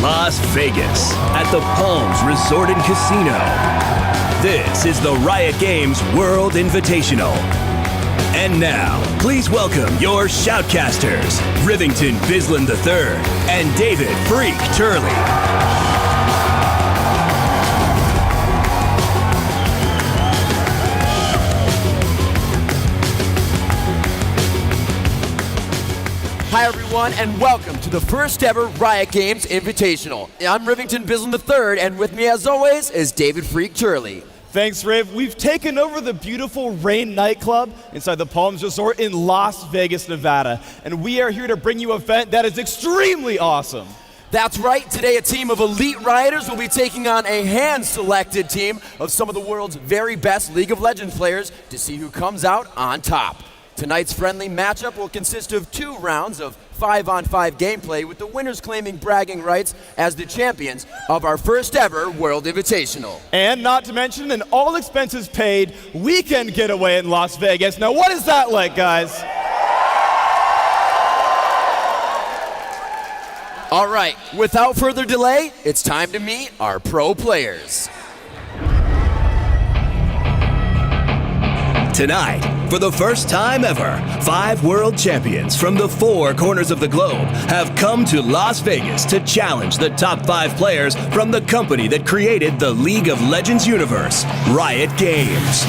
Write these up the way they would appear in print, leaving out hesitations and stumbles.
Las Vegas at the Palms Resort and Casino. This is the Riot Games World Invitational. And now, please welcome your shoutcasters, Rivington Bislin III and David Freak Turley. Hi everyone, and welcome to the first ever Riot Games Invitational. I'm Rivington Bislin III, and with me as always is David Freak Turley. Thanks, Riv. We've taken over the beautiful Rain nightclub inside the Palms Resort in Las Vegas, Nevada, and we are here to bring you an event that is extremely awesome. That's right. Today a team of elite rioters will be taking on a hand-selected team of some of the world's very best League of Legends players to see who comes out on top. Tonight's friendly matchup will consist of 2 rounds of 5-on-5 gameplay, with the winners claiming bragging rights as the champions of our first ever World Invitational. And not to mention an all expenses paid weekend getaway in Las Vegas. Now what is that like, guys? All right, without further delay, it's time to meet our pro players. Tonight, for the first time ever, 5 world champions from the 4 corners of the globe have come to Las Vegas to challenge the top 5 players from the company that created the League of Legends universe, Riot Games.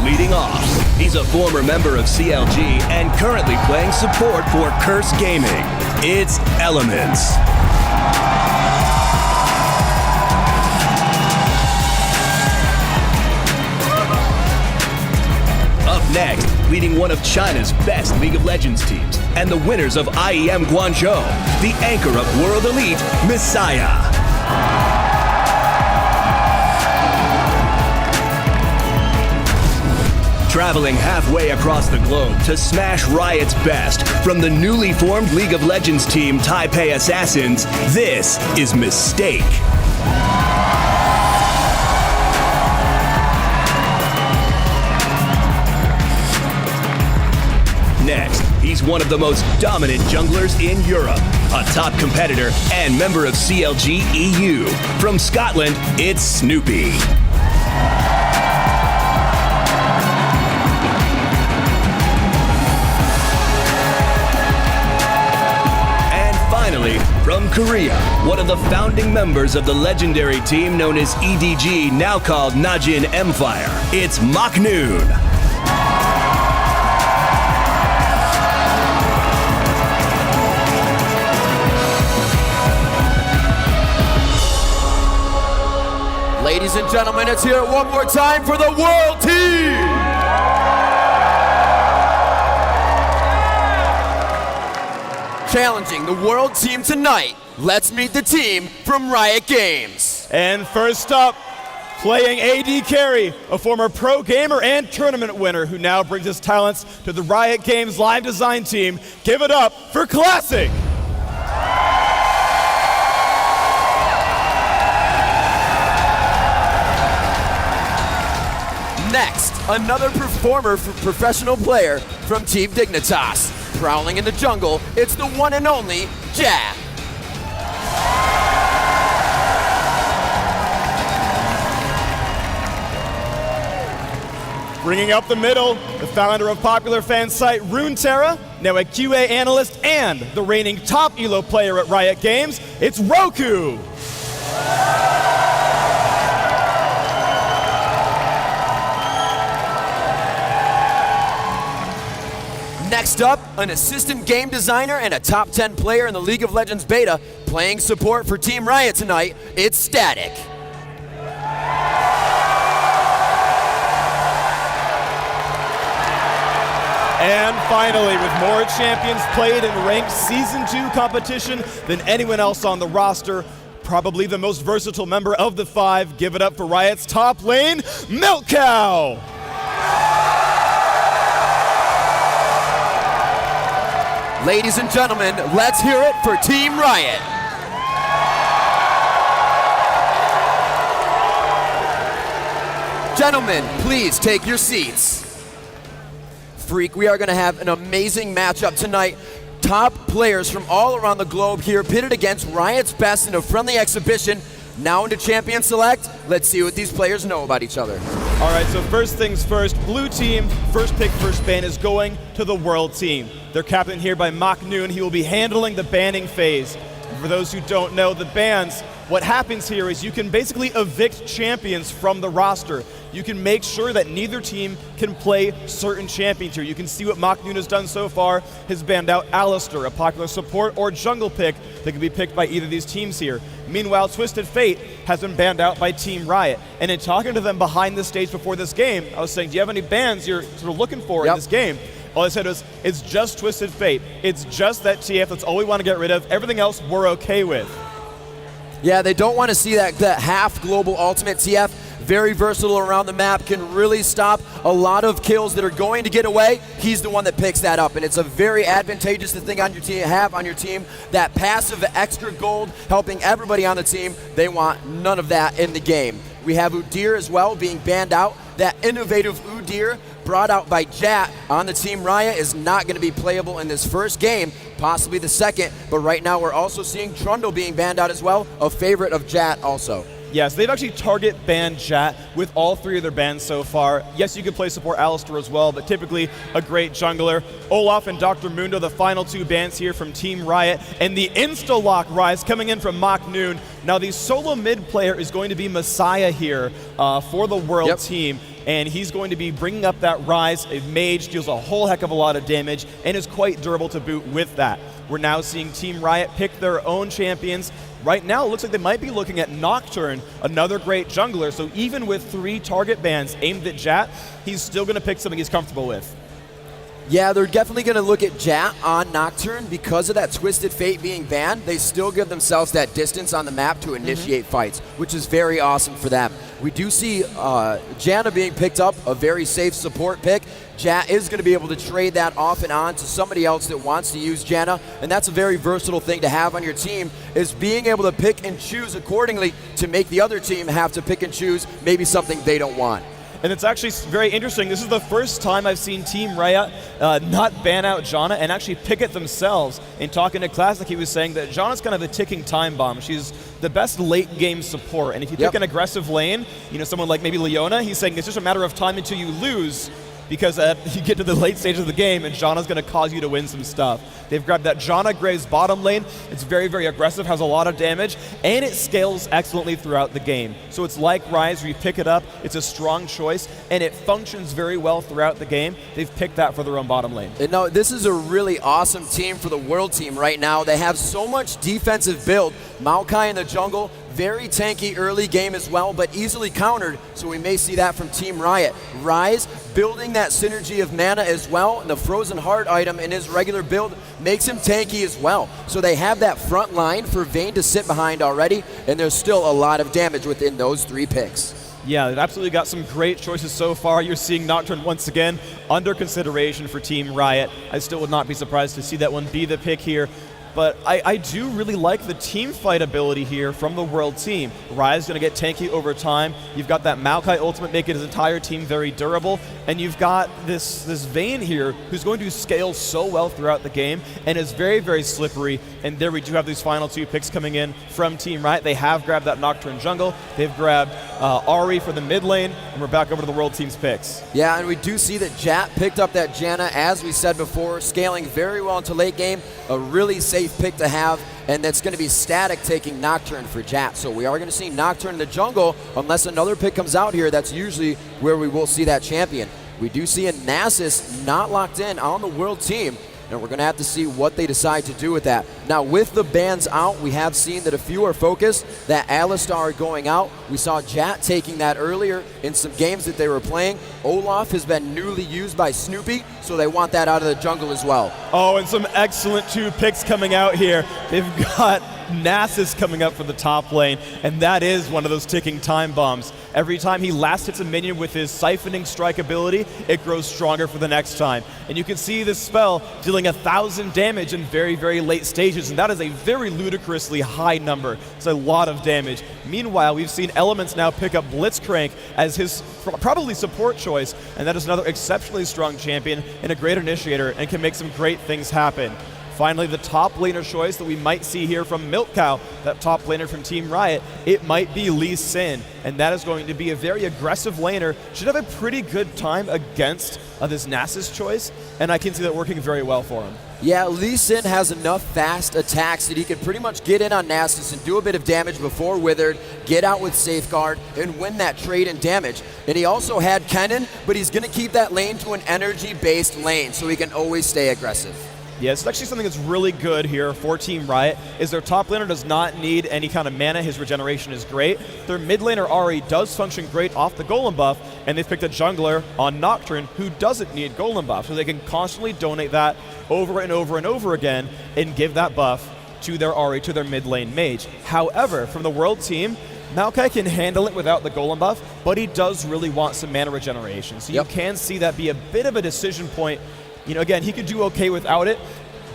Leading off, he's a former member of CLG and currently playing support for Curse Gaming. It's Elements. Next, leading one of China's best League of Legends teams and the winners of IEM Guangzhou, the anchor of World Elite, Messiah. Traveling halfway across the globe to smash Riot's best from the newly formed League of Legends team Taipei Assassins, this is Mistake. Next, he's one of the most dominant junglers in Europe, a top competitor and member of CLG EU. From Scotland, it's Snoopy. And finally, from Korea, one of the founding members of the legendary team known as EDG, now called Najin Empire, it's Maknoon. Ladies and gentlemen, let's hear it one more time for the World Team! Challenging the World Team tonight, let's meet the team from Riot Games. And first up, playing AD Carry, a former pro gamer and tournament winner who now brings his talents to the Riot Games live design team. Give it up for Classic! Next, another performer for professional player from Team Dignitas. Prowling in the jungle, it's the one and only Jab. Bringing up the middle, the founder of popular fan site Runeterra, now a QA analyst and the reigning top ELO player at Riot Games, it's Roku. Next up, an assistant game designer and a top 10 player in the League of Legends beta, playing support for Team Riot tonight, it's Static. And finally, with more champions played in ranked Season 2 competition than anyone else on the roster, probably the most versatile member of the 5, give it up for Riot's top lane, Milk Cow! Ladies and gentlemen, let's hear it for Team Riot. Gentlemen, please take your seats. Freak, we are going to have an amazing matchup tonight. top players from all around the globe here pitted against Riot's best in a friendly exhibition. Now into Champion Select. Let's see what these players know about each other. All right, so first things first, blue team, first pick, first ban is going to the world team. They're captained here by Mach Noon. He will be handling the banning phase. For those who don't know, the bans, what happens here is you can basically evict champions from the roster. You can make sure that neither team can play certain champions here. You can see what Mach Noon has done so far. Has banned out Alistair, a popular support or jungle pick that can be picked by either of these teams here. Meanwhile, Twisted Fate has been banned out by Team Riot. And in talking to them behind the stage before this game, I was saying, do you have any bans you're sort of looking for in this game? All I said was, it's just Twisted Fate. It's just that TF, that's all we want to get rid of. Everything else we're okay with. Yeah, they don't want to see that half global ultimate. TF, very versatile around the map, can really stop a lot of kills that are going to get away. He's the one that picks that up, and it's a very advantageous thing on your team, have on your team. That passive extra gold helping everybody on the team. They want none of that in the game. We have Udyr as well being banned out. That innovative Udyr brought out by Jat on the Team Riot is not going to be playable in this first game, possibly the second, but right now we're also seeing Trundle being banned out as well, a favorite of Jat also. Yes, they've actually target banned Jat with all three of their bans so far. Yes, you can play support Alistair as well, but typically a great jungler. Olaf and Dr. Mundo, the final two bans here from Team Riot, and the insta-lock rise coming in from Mach Noon. Now the solo mid player is going to be Messiah here for the world team, and he's going to be bringing up that rise. A mage deals a whole heck of a lot of damage and is quite durable to boot with that. We're now seeing Team Riot pick their own champions. Right now, it looks like they might be looking at Nocturne, another great jungler. So even with 3 target bans aimed at Jat, he's still going to pick something he's comfortable with. Yeah, they're definitely going to look at Jat on Nocturne because of that Twisted Fate being banned. They still give themselves that distance on the map to initiate fights, which is very awesome for them. We do see Janna being picked up, a very safe support pick. Jat is going to be able to trade that off and on to somebody else that wants to use Janna, and that's a very versatile thing to have on your team, is being able to pick and choose accordingly to make the other team have to pick and choose maybe something they don't want. And it's actually very interesting. This is the first time I've seen Team Riot not ban out Janna and actually pick it themselves. In talking to Classic, he was saying that Janna's kind of a ticking time bomb. She's the best late game support. And if you pick an aggressive lane, someone like maybe Leona, he's saying it's just a matter of time until you lose, because you get to the late stage of the game and Janna's going to cause you to win some stuff. They've grabbed that Janna Graves bottom lane. It's very, very aggressive, has a lot of damage, and it scales excellently throughout the game. So it's like Rise, where you pick it up, it's a strong choice, and it functions very well throughout the game. They've picked that for their own bottom lane. And no, this is a really awesome team for the world team right now. They have so much defensive build. Maokai in the jungle, very tanky early game as well, but easily countered, so we may see that from Team Riot. Rise building that synergy of mana as well, and the Frozen Heart item in his regular build makes him tanky as well. So they have that front line for Vayne to sit behind already, and there's still a lot of damage within those 3 picks. Yeah, they've absolutely got some great choices so far. You're seeing Nocturne once again under consideration for Team Riot. I still would not be surprised to see that one be the pick here. But I do really like the team fight ability here from the world team. Rise is going to get tanky over time. You've got that Maokai ultimate making his entire team very durable. And you've got this Vayne here who's going to scale so well throughout the game and is very, very slippery. And there we do have these final 2 picks coming in from Team Riot. They have grabbed that Nocturne jungle. They've grabbed Ahri for the mid lane. And we're back over to the world team's picks. Yeah, and we do see that Jat picked up that Janna, as we said before, scaling very well into late game. A really safe pick to have, and that's going to be static taking Nocturne for Jat. So we are going to see Nocturne in the jungle unless another pick comes out here. That's usually where we will see that champion. We do see a Nasus not locked in on the world team, and we're going to have to see what they decide to do with that. Now, with the bans out, we have seen that a few are focused, that Alistar going out. We saw Jat taking that earlier in some games that they were playing. Olaf has been newly used by Snoopy, so they want that out of the jungle as well. Oh, and some excellent 2 picks coming out here. They've got Nasus coming up for the top lane, and that is one of those ticking time bombs. Every time he last hits a minion with his siphoning strike ability, it grows stronger for the next time. And you can see this spell dealing 1,000 damage in very, very late stages, and that is a very ludicrously high number. It's a lot of damage. Meanwhile, we've seen Elements now pick up Blitzcrank as his probably support choice, and that is another exceptionally strong champion and a great initiator and can make some great things happen. finally, the top laner choice that we might see here from Milk Cow, that top laner from Team Riot, it might be Lee Sin, and that is going to be a very aggressive laner. Should have a pretty good time against this Nasus choice, and I can see that working very well for him. Yeah, Lee Sin has enough fast attacks that he can pretty much get in on Nasus and do a bit of damage before Withered, get out with Safeguard, and win that trade and damage. And he also had Kennen, but he's going to keep that lane to an energy-based lane so he can always stay aggressive. Yeah, it's actually something that's really good here for Team Riot, is their top laner does not need any kind of mana. His regeneration is great. Their mid laner Ahri does function great off the Golem buff, and they've picked a jungler on Nocturne who doesn't need Golem buff, so they can constantly donate that over and over and over again and give that buff to their Ahri, to their mid lane mage. However, from the World team, Maokai can handle it without the Golem buff, but he does really want some mana regeneration. So you can see that be a bit of a decision point. You know, again, he could do okay without it,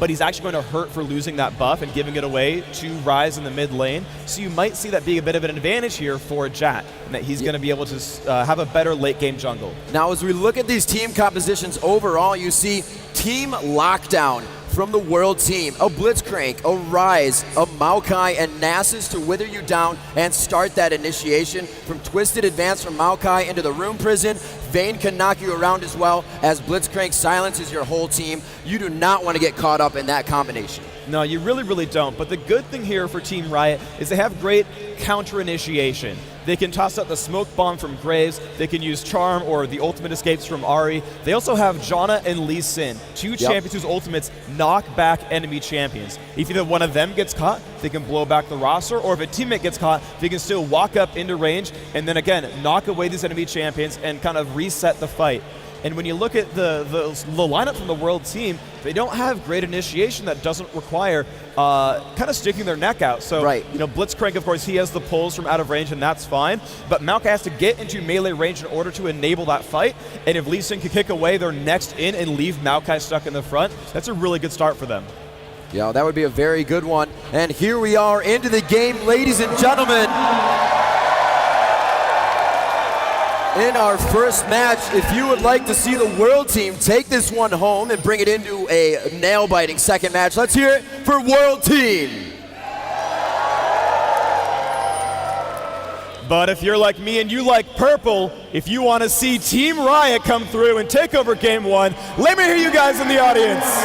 but he's actually going to hurt for losing that buff and giving it away to Ryze in the mid lane. So you might see that being a bit of an advantage here for Jat, and that he's going to be able to have a better late game jungle. Now, as we look at these team compositions overall, you see Team Lockdown from the World team, a Blitzcrank, a Ryze, a Maokai, and Nasus to wither you down and start that initiation. From Twisted Advance from Maokai into the Rune Prison, Vayne can knock you around as well as Blitzcrank silences your whole team. You do not want to get caught up in that combination. No, you really, really don't. But the good thing here for Team Riot is they have great counter initiation. They can toss out the smoke bomb from Graves. They can use Charm or the ultimate escapes from Ahri. They also have Janna and Lee Sin, two champions whose ultimates knock back enemy champions. If either one of them gets caught, they can blow back the roster, or if a teammate gets caught, they can still walk up into range and then again knock away these enemy champions and kind of reset the fight. And when you look at the lineup from the World team, they don't have great initiation that doesn't require kind of sticking their neck out. So, you know, Blitzcrank, of course, he has the pulls from out of range, and that's fine. But Maokai has to get into melee range in order to enable that fight. And if Lee Sin can kick away, they're next in and leave Maokai stuck in the front. That's a really good start for them. Yeah, that would be a very good one. And here we are into the game, ladies and gentlemen. In our first match, if you would like to see the World team take this one home and bring it into a nail-biting second match, let's hear it for World team. But if you're like me and you like purple, if you want to see Team Riot come through and take over game one, let me hear you guys in the audience.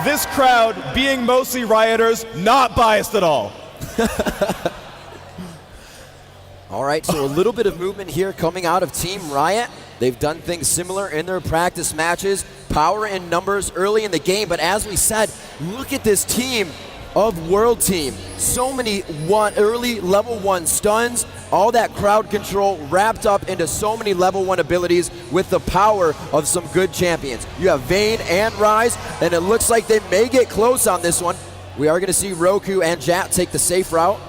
This crowd, being mostly Rioters, not biased at all. All right, so a little bit of movement here coming out of Team Riot. They've done things similar in their practice matches, power in numbers early in the game, but as we said, look at this team of World team. So many early level 1 stuns, all that crowd control wrapped up into so many level 1 abilities with the power of some good champions. You have Vayne and Ryze, and it looks like they may get close on this one. We are going to see Roku and Jat take the safe route.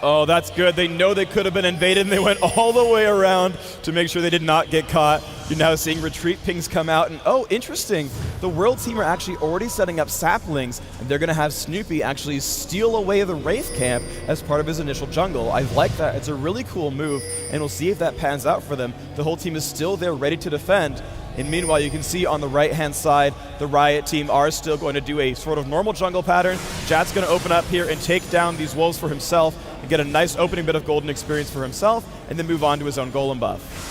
Oh, that's good. They know they could have been invaded, and they went all the way around to make sure they did not get caught. You're now seeing retreat pings come out, and oh, interesting. The World team are actually already setting up saplings, and they're going to have Snoopy actually steal away the Wraith camp as part of his initial jungle. I like that. It's a really cool move, and we'll see if that pans out for them. The whole team is still there ready to defend. And meanwhile, you can see on the right-hand side, the Riot team are still going to do a sort of normal jungle pattern. Jat's going to open up here and take down these wolves for himself and get a nice opening bit of golden experience for himself, and then move on to his own golem buff.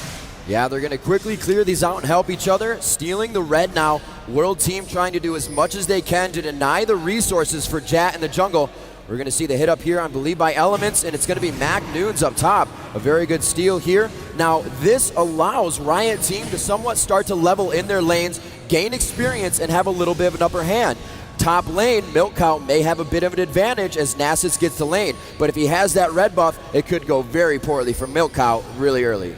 Yeah, they're going to quickly clear these out and help each other. Stealing the red now. World team trying to do as much as they can to deny the resources for Jat in the jungle. We're going to see the hit up here, I believe, by Elements, and it's going to be Mac Noons up top. A very good steal here. Now, this allows Riot team to somewhat start to level in their lanes, gain experience, and have a little bit of an upper hand. Top lane, Milk Cow may have a bit of an advantage as Nasus gets the lane, but if he has that red buff, it could go very poorly for Milk Cow really early.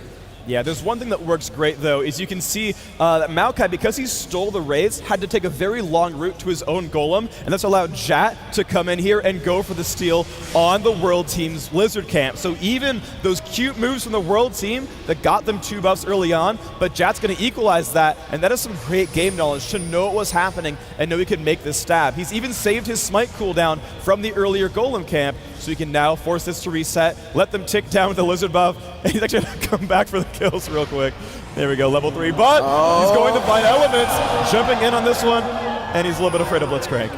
Yeah, there's one thing that works great, though, is you can see that Maokai, because he stole the raids, had to take a very long route to his own golem, and that's allowed Jat to come in here and go for the steal on the World team's Blizzard camp. So even those cute moves from the world team that got them 2 buffs early on, but Jat's going to equalize that, and that is some great game knowledge to know what was happening and know he could make this stab. He's even saved his smite cooldown from the earlier golem camp, so he can now force this to reset, let them tick down with the lizard buff, and he's actually going to come back for the kills real quick. There we go, level 3, but he's going to find Elements, jumping in on this one, and he's a little bit afraid of Blitzcrank.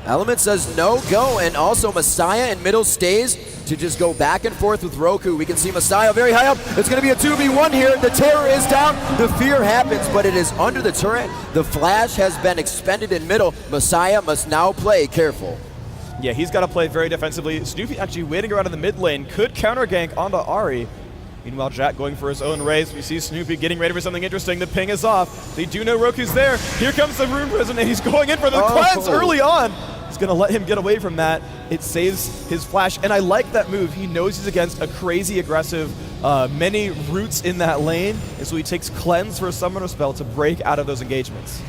Element says no go, and also Messiah in middle stays to just go back and forth with Roku. We can see Messiah very high up. It's going to be a 2v1 here. The terror is down. The fear happens, but it is under the turret. The flash has been expended in middle. Messiah must now play careful. Yeah, he's got to play very defensively. Snoopy actually waiting around in the mid lane, could counter gank onto Ahri. Meanwhile, Jat going for his own race. We see Snoopy getting ready for something interesting. The ping is off. They do know Roku's there. Here comes the Rune Prison, and he's going in for the cleanse early on. He's going to let him get away from that. It saves his flash, and I like that move. He knows he's against a crazy aggressive, many roots in that lane, and so he takes cleanse for a summoner spell to break out of those engagements.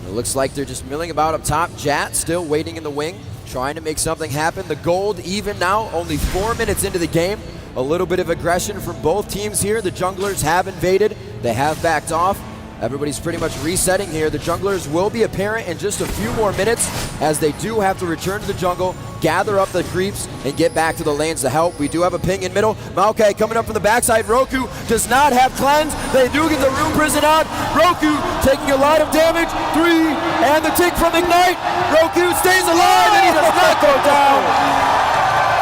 It looks like they're just milling about up top. Jat still waiting in the wing, trying to make something happen. The gold even now, only 4 minutes into the game. A little bit of aggression from both teams here. The junglers have invaded. They have backed off. Everybody's pretty much resetting here. The junglers will be apparent in just a few more minutes as they do have to return to the jungle, gather up the creeps, and get back to the lanes to help. We do have a ping in middle. Maokai coming up from the backside. Roku does not have cleanse. They do get the Rune Prison out. Roku taking a lot of damage. 3, and the tick from Ignite. Roku stays alive, and he does not go down.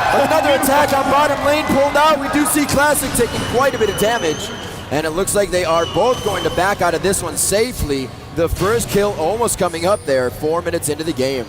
Another attack on bottom lane pulled out. We do see Classic taking quite a bit of damage. And it looks like they are both going to back out of this one safely. The first kill almost coming up there 4 minutes into the game.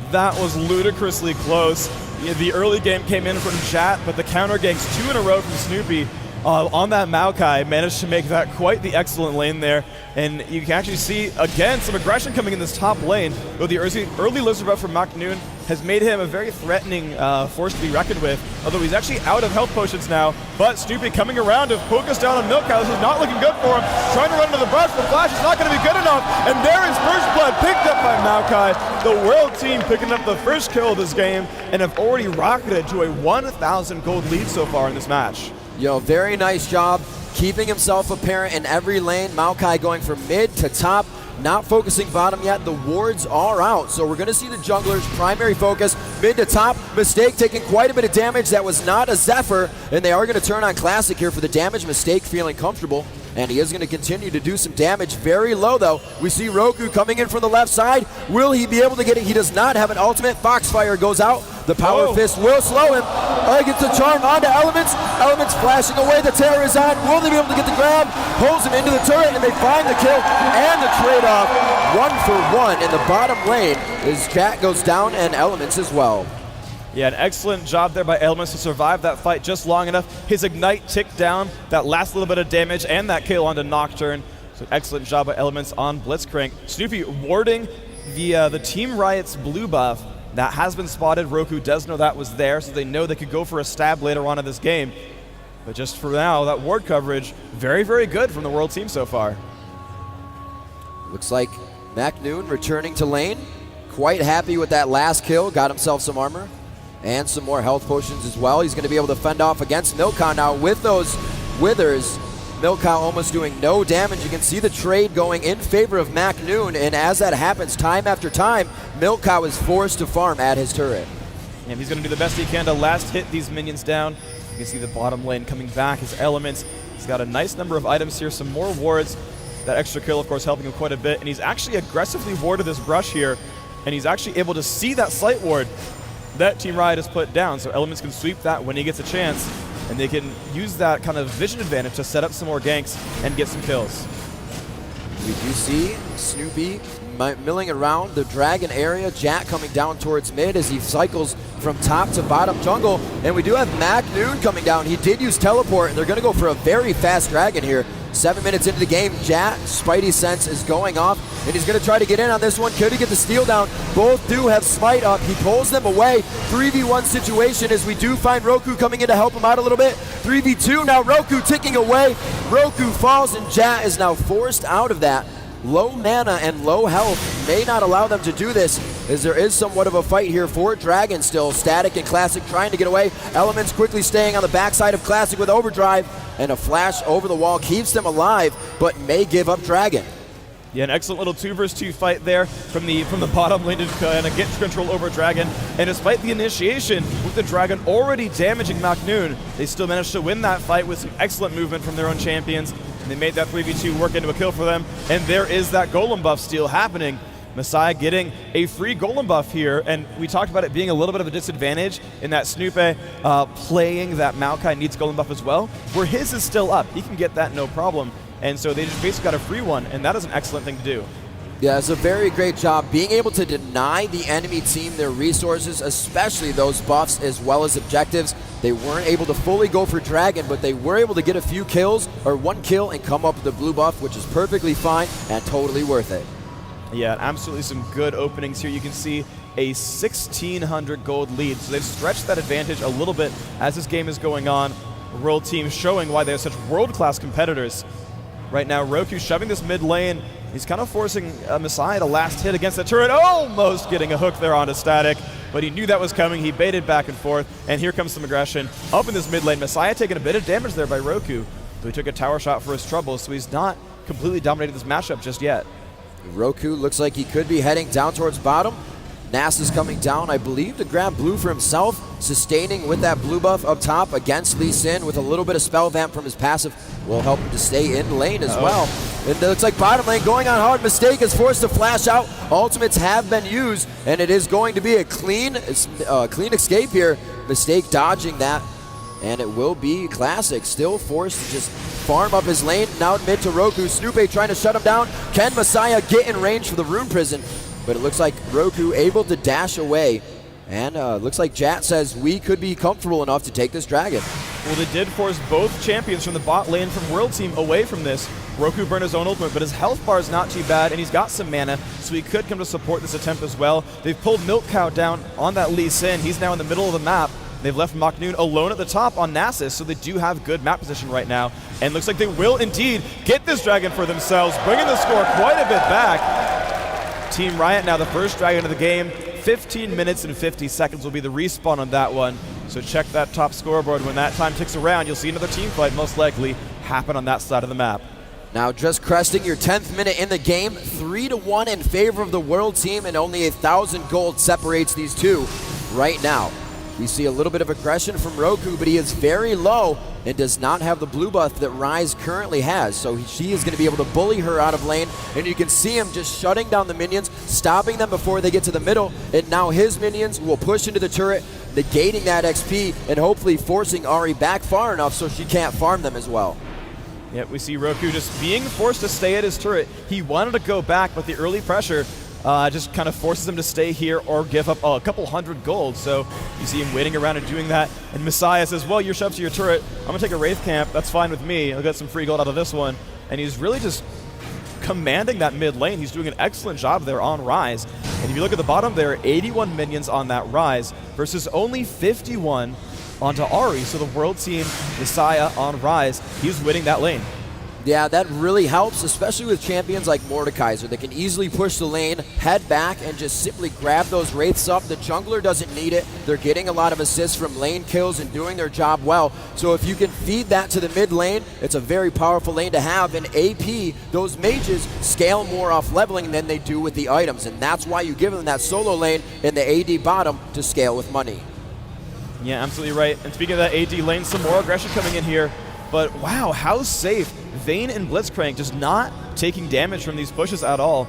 That was ludicrously close. Yeah, the early game came in from Jat, but the counter ganks 2 in a row from Snoopy on that Maokai managed to make that quite the excellent lane there. And you can actually see, again, some aggression coming in this top lane, though the early lizard buff from Macnoon has made him a very threatening force to be reckoned with, although he's actually out of health potions now. But Snoopy coming around to focus down on Milkhouse is not looking good for him. Trying to run into the brush, but Flash is not going to be good enough. And there is first blood picked up by Maokai. The world team picking up the first kill of this game and have already rocketed to a 1,000 gold lead so far in this match. Yo, very nice job keeping himself apparent in every lane. Maokai going from mid to top, not focusing bottom yet. The wards are out, so we're going to see the junglers' primary focus mid to top. Mistake taking quite a bit of damage. That was not a Zephyr, and they are going to turn on Classic here for the damage. Mistake feeling comfortable, and he is going to continue to do some damage. Very low, though. We see Roku coming in from the left side. Will he be able to get it? He does not have an ultimate. Foxfire goes out. The Power Fist will slow him. Gets the charm onto Elements. Elements flashing away. The terror is on. Will they be able to get the grab? Pulls him into the turret, and they find the kill and the trade-off. 1-for-1 in the bottom lane as Jat goes down and Elements as well. Yeah, an excellent job there by Elements to survive that fight just long enough. His Ignite ticked down that last little bit of damage and that kill onto Nocturne. So excellent job by Elements on Blitzcrank. Snoopy warding the Team Riot's blue buff. That has been spotted. Roku does know that was there, so they know they could go for a stab later on in this game. But just for now, that ward coverage, very, very good from the world team so far. Looks like Macnoon returning to lane. Quite happy with that last kill. Got himself some armor and some more health potions as well. He's going to be able to fend off against Milka now with those withers. Milka almost doing no damage. You can see the trade going in favor of Macnoon, and as that happens time after time, Milka is forced to farm at his turret. And he's going to do the best he can to last hit these minions down. You can see the bottom lane coming back, his Elements. He's got a nice number of items here, some more wards. That extra kill, of course, helping him quite a bit, and he's actually aggressively warded this brush here, and he's actually able to see that slight ward that Team Riot has put down, so Elements can sweep that when he gets a chance, and they can use that kind of vision advantage to set up some more ganks and get some kills. We do see Snoopy milling around the dragon area. Jat coming down towards mid as he cycles from top to bottom jungle. And we do have Macnoon coming down. He did use teleport, and they're going to go for a very fast dragon here. 7 minutes into the game, Jat, Spidey Sense is going off, and he's going to try to get in on this one. Could he get the steal down? Both do have Smite up. He pulls them away. 3v1 situation as we do find Roku coming in to help him out a little bit. 3v2 now, Roku ticking away. Roku falls, and Jat is now forced out of that. Low mana and low health may not allow them to do this. as there is somewhat of a fight here for Dragon still. Static and Classic trying to get away. Elements quickly staying on the backside of Classic with Overdrive, and a flash over the wall keeps them alive, but may give up Dragon. Yeah, an excellent little 2 versus 2 fight there from the bottom lane to kind of get control over Dragon. And despite the initiation, with the Dragon already damaging Macnoon, they still managed to win that fight with some excellent movement from their own champions. And they made that 3v2 work into a kill for them. And there is that Golem buff steal happening. Messiah getting a free Golem buff here, and we talked about it being a little bit of a disadvantage in that Snoopy playing that Maokai needs Golem buff as well, where his is still up. He can get that no problem. And so they just basically got a free one, and that is an excellent thing to do. Yeah, it's a very great job being able to deny the enemy team their resources, especially those buffs as well as objectives. They weren't able to fully go for Dragon, but they were able to get a few kills, or 1 kill, and come up with the blue buff, which is perfectly fine and totally worth it. Yeah, absolutely some good openings here. You can see a 1,600 gold lead, so they've stretched that advantage a little bit as this game is going on. World team showing why they're such world-class competitors. Right now, Roku shoving this mid lane. He's kind of forcing Messiah to last hit against the turret, almost getting a hook there onto Static, but he knew that was coming. He baited back and forth, and here comes some aggression up in this mid lane. Messiah taking a bit of damage there by Roku, but he took a tower shot for his trouble, so he's not completely dominating this matchup just yet. Roku looks like he could be heading down towards bottom. Nass is coming down, I believe, to grab blue for himself, sustaining with that blue buff up top against Lee Sin with a little bit of spell vamp from his passive will help him to stay in lane as well. It looks like bottom lane going on hard. Mistake is forced to flash out. Ultimates have been used, and it is going to be a clean escape here. Mistake dodging that, and it will be Classic still forced to just farm up his lane. Now mid to Roku. Snoopy trying to shut him down. Can Messiah get in range for the Rune Prison? But it looks like Roku able to dash away. And looks like Jat says we could be comfortable enough to take this Dragon. Well, they did force both champions from the bot lane from World Team away from this. Roku burned his own ultimate, but his health bar is not too bad, and he's got some mana, so he could come to support this attempt as well. They've pulled Milk Cow down on that Lee Sin. He's now in the middle of the map. They've left Macnoon alone at the top on Nasus, so they do have good map position right now. And looks like they will indeed get this Dragon for themselves, bringing the score quite a bit back. Team Riot now the first Dragon of the game. 15 minutes and 50 seconds will be the respawn on that one. So check that top scoreboard. When that time ticks around, you'll see another team fight most likely happen on that side of the map. Now just cresting your 10th minute in the game, 3-1 in favor of the World team, and only 1,000 gold separates these two right now. We see a little bit of aggression from Roku, but he is very low and does not have the blue buff that Ryze currently has. So she is going to be able to bully her out of lane, and you can see him just shutting down the minions, stopping them before they get to the middle, and now his minions will push into the turret, negating that XP and hopefully forcing Ahri back far enough so she can't farm them as well. Yep, we see Roku just being forced to stay at his turret. He wanted to go back, but the early pressure just kind of forces him to stay here or give up a couple hundred gold. So you see him waiting around and doing that. And Messiah says, well, you're shoved to your turret. I'm going to take a Wraith Camp. That's fine with me. I'll get some free gold out of this one. And he's really just commanding that mid lane. He's doing an excellent job there on Ryze. And if you look at the bottom, there are 81 minions on that Ryze versus only 51 onto Ahri. So the World team, Messiah on Ryze, he's winning that lane. Yeah, that really helps, especially with champions like Mordekaiser that can easily push the lane, head back, and just simply grab those Wraiths up. The jungler doesn't need it. They're getting a lot of assists from lane kills and doing their job well. So if you can feed that to the mid lane, it's a very powerful lane to have. And AP, those mages scale more off leveling than they do with the items. And that's why you give them that solo lane in the AD bottom to scale with money. Yeah, absolutely right. And speaking of that AD lane, some more aggression coming in here. But wow, how safe. Vayne and Blitzcrank just not taking damage from these pushes at all.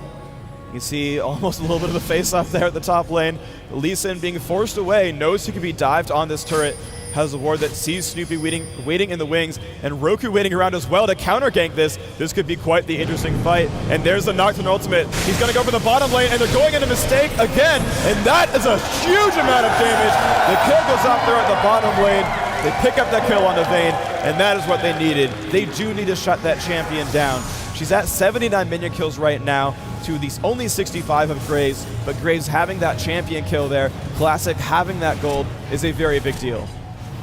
You see almost a little bit of a face-off there at the top lane. Lee Sin being forced away, knows he can be dived on this turret. Has a ward that sees Snoopy waiting in the wings, and Roku waiting around as well to counter-gank this. This could be quite the interesting fight. And there's the Nocturne ultimate. He's going to go for the bottom lane, and they're going into Mistake again. And that is a huge amount of damage. The kill goes up there at the bottom lane. They pick up that kill on the Vayne, and that is what they needed. They do need to shut that champion down. She's at 79 minion kills right now to the only 65 of Graves, but Graves having that champion kill there, Classic having that gold is a very big deal.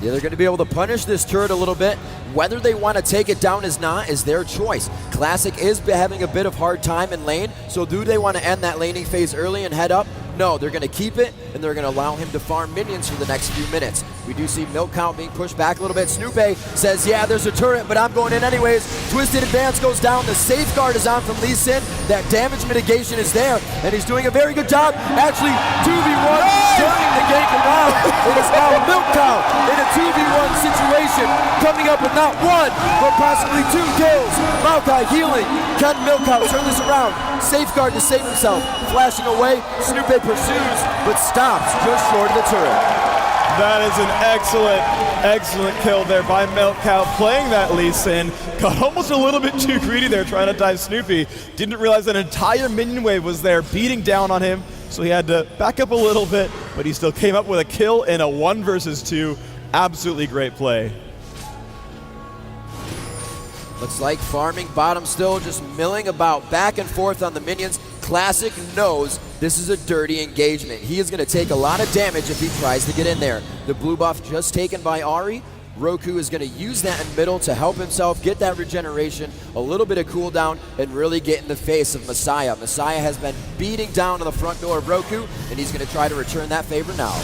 Yeah, they're going to be able to punish this turret a little bit. Whether they want to take it down is their choice. Classic is having a bit of hard time in lane, so do they want to end that laning phase early and head up? no, they're going to keep it, and they're going to allow him to farm minions for the next few minutes. We do see Milk Count being pushed back a little bit. Snoopy says, yeah, there's a turret, but I'm going in anyways. Twisted Advance goes down. The safeguard is on from Lee Sin. That damage mitigation is there, and he's doing a very good job. Actually, 2v1, turning the gank around. It is now Milk Count in a 2v1 situation, coming up with not one, but possibly 2 kills. Maokai healing. Can Milk Count turn this around? Safeguard to save himself. Flashing away. Snoopy pursues, but stops just short of the turret. That is an excellent kill there by Milk Cow, playing that Lee Sin. Got almost a little bit too greedy there trying to dive Snoopy. Didn't realize an entire minion wave was there beating down on him, so he had to back up a little bit, but he still came up with a kill in a 1 versus 2. Absolutely great play. Looks like farming bottom still, just milling about back and forth on the minions. Classic knows this is a dirty engagement. He is going to take a lot of damage if he tries to get in there. The blue buff just taken by Ahri. Roku is going to use that in middle to help himself get that regeneration, a little bit of cooldown, and really get in the face of Messiah. Messiah has been beating down on the front door of Roku, and he's going to try to return that favor now.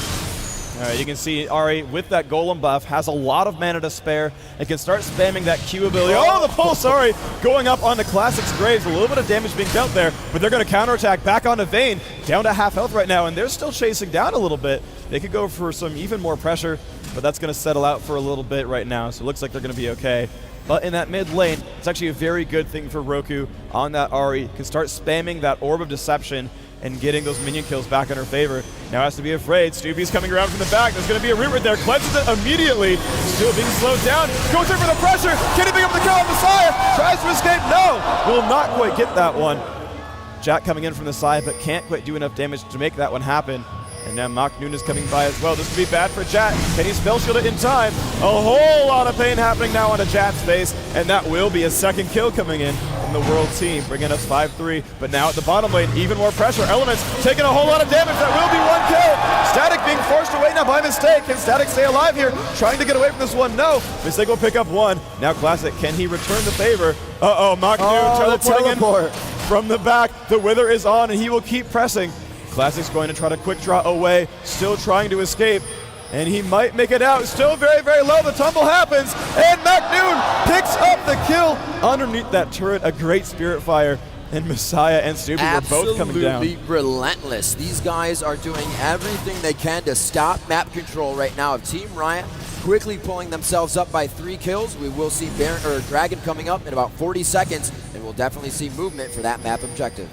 All right, you can see Ahri with that golem buff has a lot of mana to spare and can start spamming that Q ability. Oh, the pulse, sorry, going up onto Classic's Graves. A little bit of damage being dealt there, but they're going to counterattack back onto Vayne, down to half health right now, and they're still chasing down a little bit. They could go for some even more pressure, but that's going to settle out for a little bit right now, so it looks like they're going to be okay. But in that mid lane, it's actually a very good thing for Roku on that Ahri. Can start spamming that Orb of Deception and getting those minion kills back in her favor. Now has to be afraid. Snoopy's coming around from the back. There's going to be a root right there. Cleanses it immediately. Still being slowed down. Goes in for the pressure. Can he pick up the kill on Messiah? Tries to escape. No. Will not quite get that one. Jack coming in from the side, but can't quite do enough damage to make that one happen. And now Maknoon is coming by as well. This could be bad for Jack. Can he spell shield it in time? A whole lot of pain happening now on a Jack's face, and that will be a second kill coming in from the world team, bringing us 5-3. But now at the bottom lane, even more pressure. Elements taking a whole lot of damage. That will be 1 kill. Static being forced away now by Mistake. Can Static stay alive here? Trying to get away from this one. No. Mistake will pick up 1. Now Classic, can he return the favor? Uh-oh, Maknoon teleporting in from the back. The Wither is on, and he will keep pressing. Classic's going to try to quick draw away, still trying to escape, and he might make it out. Still very, very low. The tumble happens, and Maknoon picks up the kill underneath that turret. A great Spirit Fire, and Messiah and Snoopy were both coming down. Absolutely relentless. These guys are doing everything they can to stop map control right now of Team Riot, quickly pulling themselves up by 3 kills. We will see Dragon coming up in about 40 seconds, and we'll definitely see movement for that map objective.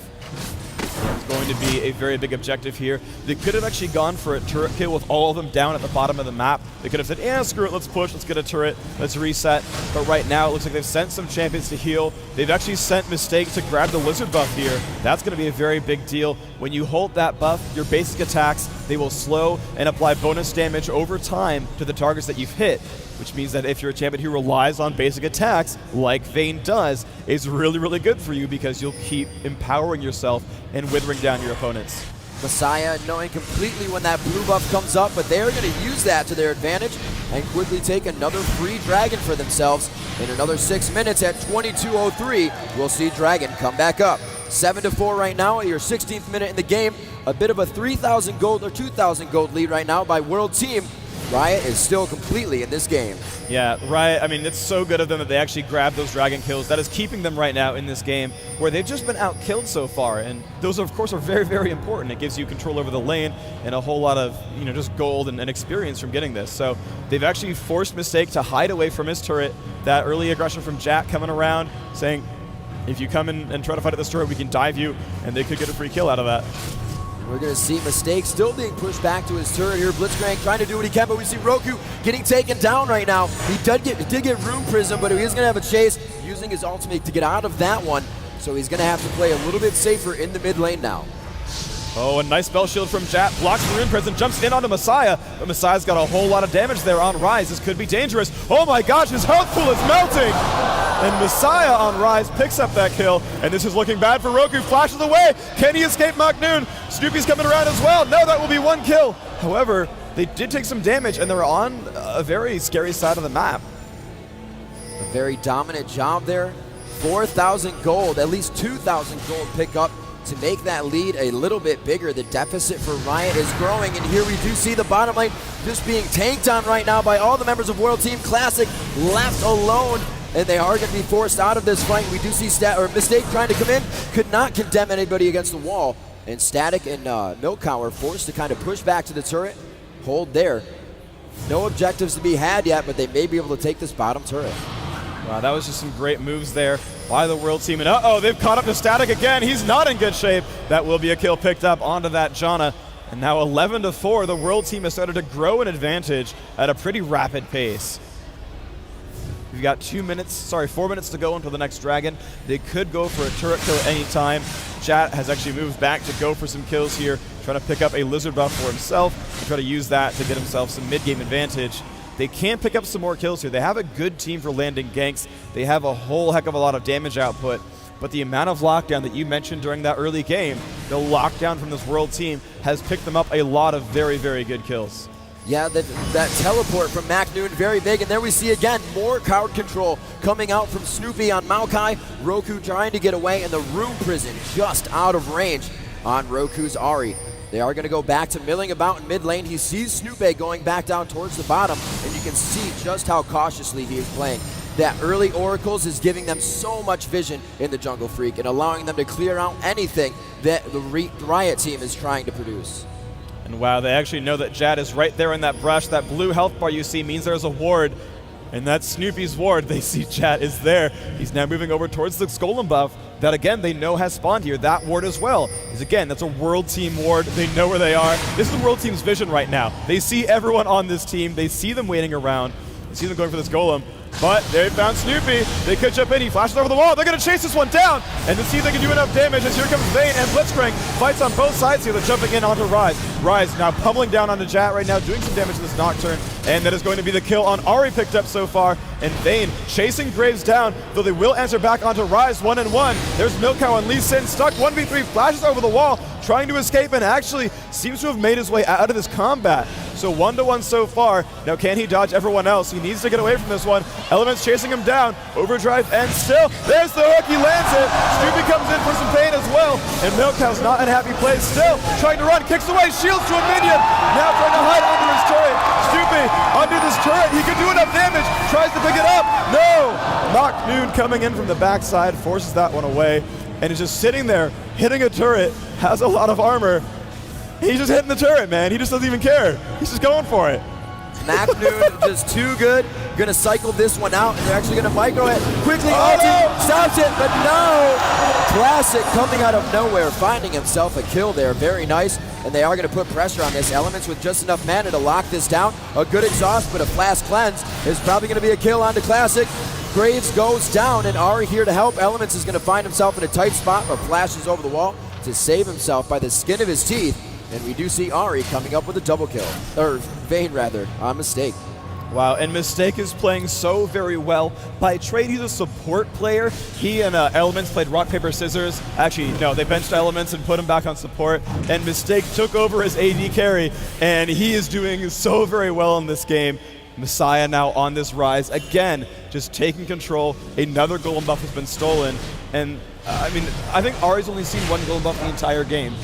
It's going to be a very big objective here. They could have actually gone for a turret kill with all of them down at the bottom of the map. They could have said, yeah, screw it, let's push, let's get a turret, let's reset. But right now, it looks like they've sent some champions to heal. They've actually sent Mistake to grab the Lizard buff here. That's going to be a very big deal. When you hold that buff, your basic attacks, they will slow and apply bonus damage over time to the targets that you've hit, which means that if you're a champion who relies on basic attacks, like Vayne does, it's really, really good for you because you'll keep empowering yourself and withering down your opponents. Messiah knowing completely when that blue buff comes up, but they're going to use that to their advantage and quickly take another free Dragon for themselves. In another 6 minutes at 22:03, we'll see Dragon come back up. 7-4 right now at your 16th minute in the game. A bit of a 3,000 gold or 2,000 gold lead right now by World Team. Riot is still completely in this game. Yeah, Riot, I mean, it's so good of them that they actually grabbed those Dragon kills. That is keeping them right now in this game where they've just been out-killed so far. And those, of course, are very, very important. It gives you control over the lane and a whole lot of, just gold and experience from getting this. So they've actually forced Mistake to hide away from his turret. That early aggression from Jack coming around, saying, if you come in and try to fight at this turret, we can dive you, and they could get a free kill out of that. We're going to see Mistake still being pushed back to his turret here. Blitzcrank trying to do what he can, but we see Roku getting taken down right now. He did get Rune Prism, but he is going to have a chase, using his ultimate to get out of that one. So he's going to have to play a little bit safer in the mid lane now. Oh, a nice spell shield from Jack. Blocks the Rune Prism, jumps in onto Messiah, but Messiah's got a whole lot of damage there on Rise. This could be dangerous. Oh my gosh, his health pool is melting! And Messiah on Rise picks up that kill, and this is looking bad for Roku. Flashes away. Can he escape Maknoon? Snoopy's coming around as well. No, that will be 1 kill. However, they did take some damage, and they're on a very scary side of the map. A very dominant job there. 4,000 gold, at least 2,000 gold pickup to make that lead a little bit bigger. The deficit for Riot is growing, and here we do see the bottom lane just being tanked on right now by all the members of World Team Classic, left alone, and they are going to be forced out of this fight. We do see Mistake trying to come in, could not condemn anybody against the wall, and Static and Milk Cow are forced to kind of push back to the turret, hold there. No objectives to be had yet, but they may be able to take this bottom turret. Wow, that was just some great moves there by the World Team. And uh-oh, they've caught up to Static again. He's not in good shape. That will be a kill picked up onto that Janna. And now 11-4, the World Team has started to grow an advantage at a pretty rapid pace. We've got 4 minutes to go until the next Dragon. They could go for a turret kill at any time. Jat has actually moved back to go for some kills here, trying to pick up a Lizard buff for himself and try to use that to get himself some mid-game advantage. They can pick up some more kills here. They have a good team for landing ganks. They have a whole heck of a lot of damage output, but the amount of lockdown that you mentioned during that early game, the lockdown from this World Team has picked them up a lot of very, very good kills. Yeah, that teleport from MacNoon, very big. And there we see again more card control coming out from Snoopy on Maokai. Roku trying to get away, and the Room Prison just out of range on Roku's Ahri. They are going to go back to milling about in mid lane. He sees Snoopy going back down towards the bottom, and you can see just how cautiously he is playing. That early Oracles is giving them so much vision in the Jungle Freak and allowing them to clear out anything that the Riot team is trying to produce. And wow, they actually know that Jad is right there in that brush. That blue health bar you see means there's a ward. And that's Snoopy's ward. They see Jad is there. He's now moving over towards the Golem buff that, again, they know has spawned here. That ward as well is, again, that's a World Team ward. They know where they are. This is the World Team's vision right now. They see everyone on this team. They see them waiting around. They see them going for this Golem. But they found Snoopy. They could jump in. He flashes over the wall. They're going to chase this one down and to see if they can do enough damage as here comes Vayne and Blitzcrank. Fights on both sides here. They're jumping in onto Rise. Rise now pummeling down onto Jat right now, doing some damage to this Nocturne. And that is going to be the kill on Ahri picked up so far. And Vayne chasing Graves down, though they will answer back onto Rise 1-1. There's Milk Cow and Lee Sin stuck 1v3, flashes over the wall, trying to escape and actually seems to have made his way out of this combat. So 1-1 so far. Now can he dodge everyone else? He needs to get away from this one. Elements chasing him down. Overdrive and still, there's the hook, he lands it. Snoopy comes in for some pain as well. And Milk Cow's not in a happy place. Still trying to run, kicks away, shields to a minion. Now trying to hide under his turret. Snoopy under this turret, he can do enough damage. Tries to pick it up, no! MacNoon coming in from the backside, forces that one away. And is just sitting there, hitting a turret, has a lot of armor. He's just hitting the turret, man. He just doesn't even care. He's just going for it. MacNoon just too good. Gonna cycle this one out, and they're actually gonna micro it. Quickly, ulti, stops it, but no! Classic coming out of nowhere, finding himself a kill there. Very nice. And they are gonna put pressure on this. Elements with just enough mana to lock this down. A good exhaust, but a flash cleanse is probably gonna be a kill onto Classic. Graves goes down, and Ahri here to help. Elements is gonna find himself in a tight spot, but flashes over the wall to save himself by the skin of his teeth. And we do see Ahri coming up with a double kill. Or Vayne, rather, on Mistake. Wow, and Mistake is playing so very well. By trade, he's a support player. He and Elements played rock, paper, scissors. Actually, no, they benched Elements and put him back on support. And Mistake took over his AD carry, and he is doing so very well in this game. Messiah now on this Rise. Again, just taking control. Another Golem buff has been stolen. And, I mean, I think Ahri's only seen one Golem buff the entire game.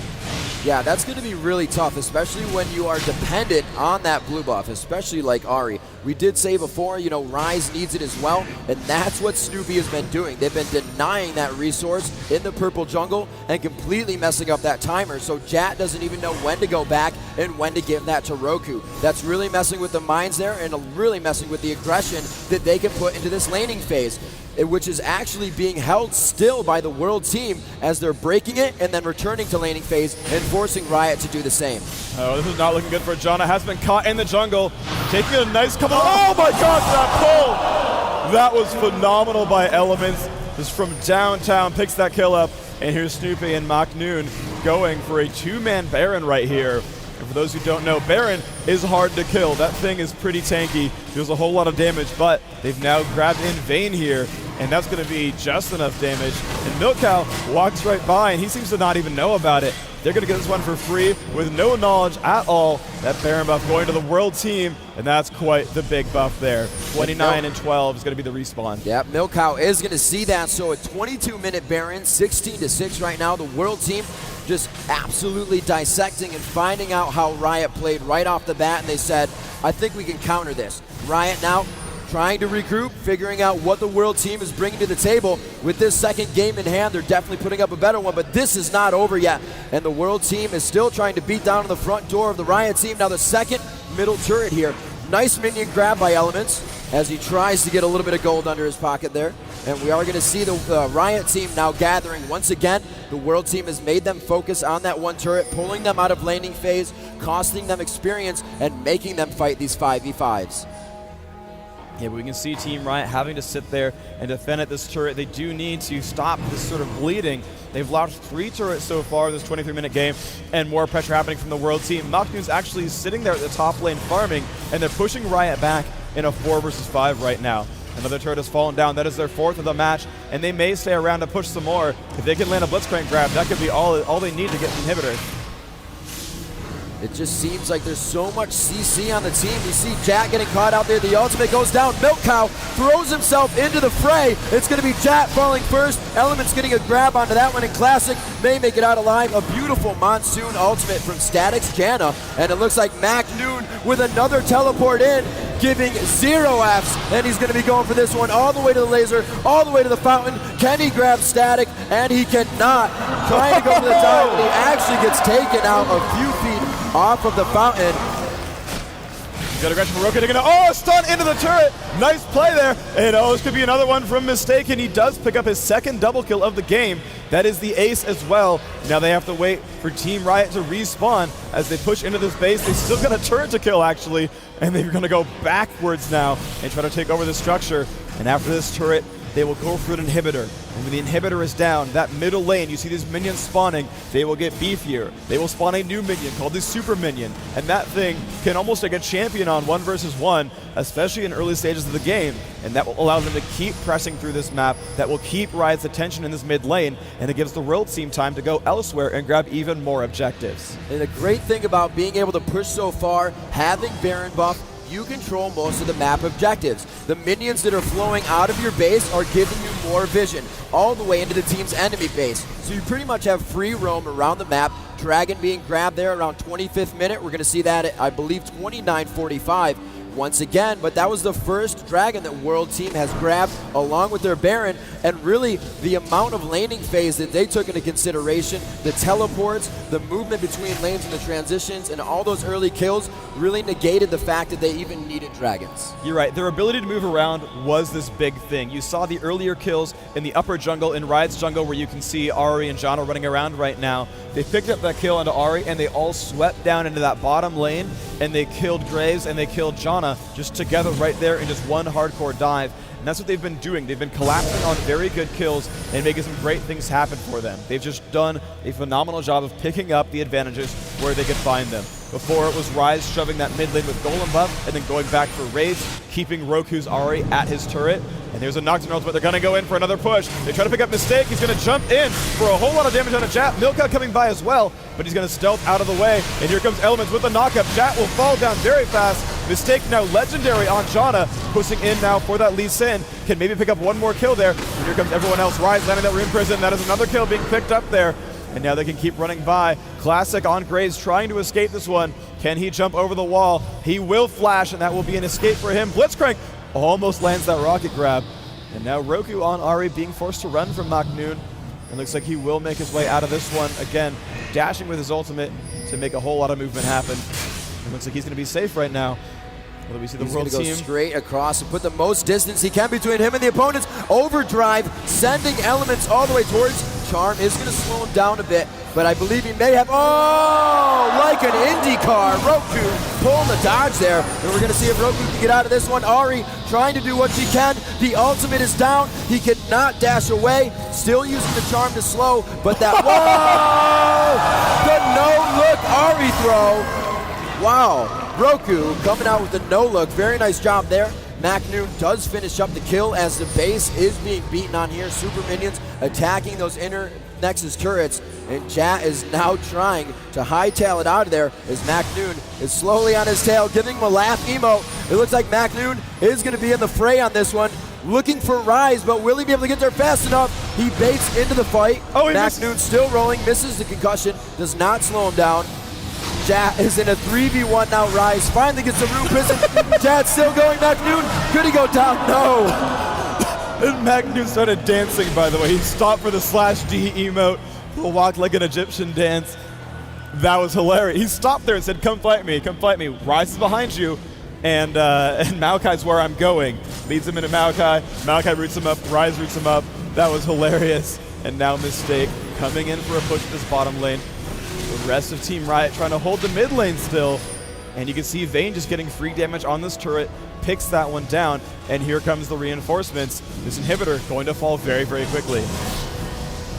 Yeah, that's going to be really tough, especially when you are dependent on that blue buff, especially like Ahri. We did say before, you know, Rise needs it as well, and that's what Snoopy has been doing. They've been denying that resource in the purple jungle and completely messing up that timer, so Jat doesn't even know when to go back and when to give that to Roku. That's really messing with the minds there and really messing with the aggression that they can put into this laning phase, which is actually being held still by the World Team as they're breaking it and then returning to laning phase and forcing Riot to do the same. Oh, this is not looking good for Janna. Has been caught in the jungle, taking a nice couple. Oh my gosh, that pull! That was phenomenal by Elements. Just from downtown, picks that kill up. And here's Snoopy and MacNoon going for a two-man Baron right here. And for those who don't know, Baron is hard to kill. That thing is pretty tanky. Deals a whole lot of damage, but they've now grabbed in Vayne here, and that's going to be just enough damage. And Milk Cow walks right by, and he seems to not even know about it. They're going to get this one for free with no knowledge at all that Baron buff going to the world team, and that's quite the big buff there. 29 and 12 is going to be the respawn. Yep, Milkow is going to see that. So a 22-minute Baron, 16-6 right now. The world team just absolutely dissecting and finding out how Riot played right off the bat, and they said, I think we can counter this. Riot now trying to regroup, figuring out what the world team is bringing to the table. With this second game in hand, they're definitely putting up a better one, but this is not over yet. And the world team is still trying to beat down on the front door of the Riot team. Now the second middle turret here. Nice minion grab by Elements as he tries to get a little bit of gold under his pocket there. And we are going to see the Riot team now gathering once again. The world team has made them focus on that one turret, pulling them out of laning phase, costing them experience, and making them fight these 5v5s. Yeah, but we can see Team Riot having to sit there and defend at this turret. They do need to stop this sort of bleeding. They've launched 3 turrets so far in this 23-minute game, and more pressure happening from the world team. Maknu's actually sitting there at the top lane farming, and they're pushing Riot back in a 4 versus 5 right now. Another turret has fallen down. That is their 4th of the match, and they may stay around to push some more. If they can land a Blitzcrank grab, that could be all they need to get the inhibitor. It just seems like there's so much CC on the team. We see Jack getting caught out there. The ultimate goes down. Milkow throws himself into the fray. It's going to be Jack falling first. Elements getting a grab onto that one in Classic. May make it out alive. A beautiful Monsoon ultimate from Static's Janna. And it looks like Noon with another teleport in, giving 0 Fs. And he's going to be going for this one all the way to the laser, all the way to the fountain. Can he grab Static? And he cannot. Trying to go to the top, but he actually gets taken out a few feet off of the fountain. Got aggression from Roku. Oh, stun into the turret. Nice play there. And oh, this could be another one from Mistaken. He does pick up his second double kill of the game. That is the ace as well. Now they have to wait for Team Riot to respawn as they push into this base. They still got a turret to kill, actually. And they're going to go backwards now and try to take over the structure. And after this turret, they will go for an inhibitor. And when the inhibitor is down, that middle lane, you see these minions spawning, they will get beefier. They will spawn a new minion called the Super Minion. And that thing can almost take a champion on 1 versus 1, especially in early stages of the game. And that will allow them to keep pressing through this map. That will keep Riot's attention in this mid lane. And it gives the world team time to go elsewhere and grab even more objectives. And the great thing about being able to push so far, having Baron buff, you control most of the map objectives. The minions that are flowing out of your base are giving you more vision all the way into the team's enemy base. So you pretty much have free roam around the map. Dragon being grabbed there around 25th minute. We're going to see that at, I believe, 29:45 once again. But that was the first Dragon that World Team has grabbed along with their Baron. And really, the amount of laning phase that they took into consideration, the teleports, the movement between lanes and the transitions, and all those early kills really negated the fact that they even needed Dragons. You're right. Their ability to move around was this big thing. You saw the earlier kills in the upper jungle, in Riot's jungle, where you can see Ahri and Janna running around right now. They picked up that kill onto Ahri, and they all swept down into that bottom lane, and they killed Graves, and they killed Janna just together right there in just one hardcore dive. And that's what they've been doing. They've been collapsing on very good kills and making some great things happen for them. They've just done a phenomenal job of picking up the advantages where they could find them. Before, it was Ryze shoving that mid lane with Golem buff and then going back for raids, keeping Roku's Ahri at his turret. And there's a Nocturne ultimate. They're going to go in for another push. They try to pick up Mistake. He's going to jump in for a whole lot of damage on a Jat. Milka coming by as well, but he's going to stealth out of the way. And here comes Elements with the knockup. Jat will fall down very fast. Mistake now legendary on Janna, pushing in now for that Lee Sin. Can maybe pick up one more kill there. And here comes everyone else. Ryze landing that Rune Prison. That is another kill being picked up there. And now they can keep running by. Classic on Graves trying to escape this one. Can he jump over the wall? He will flash, and that will be an escape for him. Blitzcrank almost lands that rocket grab. And now Roku on Ahri being forced to run from Noon. It looks like he will make his way out of this one. Again, dashing with his ultimate to make a whole lot of movement happen. It looks like he's going to be safe right now. Well, we see the world team go straight across and put the most distance he can between him and the opponents. Overdrive, sending Elements all the way towards Charm. Is going to slow him down a bit, but I believe he may have, like an IndyCar. Roku pulling the dodge there, and we're going to see if Roku can get out of this one. Ahri trying to do what she can. The ultimate is down. He cannot dash away. Still using the Charm to slow, but that, the no-look Ahri throw. Wow, Roku coming out with the no-look. Very nice job there. McNoon does finish up the kill as the base is being beaten on here. Super Minions attacking those inner Nexus turrets, and Jat is now trying to hightail it out of there as McNoon is slowly on his tail, giving him a laugh emote. It looks like McNoon is going to be in the fray on this one, looking for Rise, but will he be able to get there fast enough? He baits into the fight. McNoon still rolling, misses the concussion, does not slow him down. Jat is in a 3v1 now. Rise finally gets the Rune Prison. Jat's still going. McNoon, could he go down? No. And McNoon started dancing, by the way. He stopped for the /D emote, walked like an Egyptian dance. That was hilarious. He stopped there and said, come fight me, come fight me. Rise is behind you, and Maokai's where I'm going. Leads him into Maokai. Maokai roots him up, Rise roots him up. That was hilarious. And now Mistake coming in for a push to this bottom lane. The rest of Team Riot trying to hold the mid lane still. And you can see Vayne just getting free damage on this turret, picks that one down, and here comes the reinforcements. This inhibitor going to fall very, very quickly.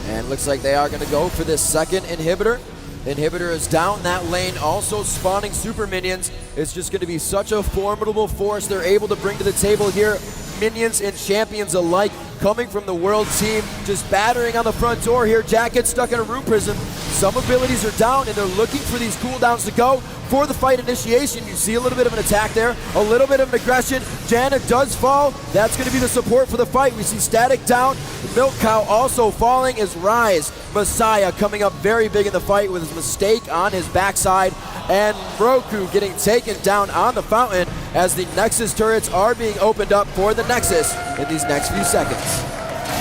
And looks like they are going to go for this second inhibitor. Inhibitor is down that lane, also spawning super minions. It's just going to be such a formidable force they're able to bring to the table here. Minions and champions alike coming from the world team, just battering on the front door here. Jack gets stuck in a Rune Prism. Some abilities are down, and they're looking for these cooldowns to go. For the fight initiation, you see a little bit of an attack there, a little bit of an aggression. Janet does fall. That's going to be the support for the fight. We see Static down. Milk Cow also falling as Rise. Messiah coming up very big in the fight with his Mistake on his backside. And Roku getting taken down on the fountain as the Nexus turrets are being opened up for the Nexus in these next few seconds.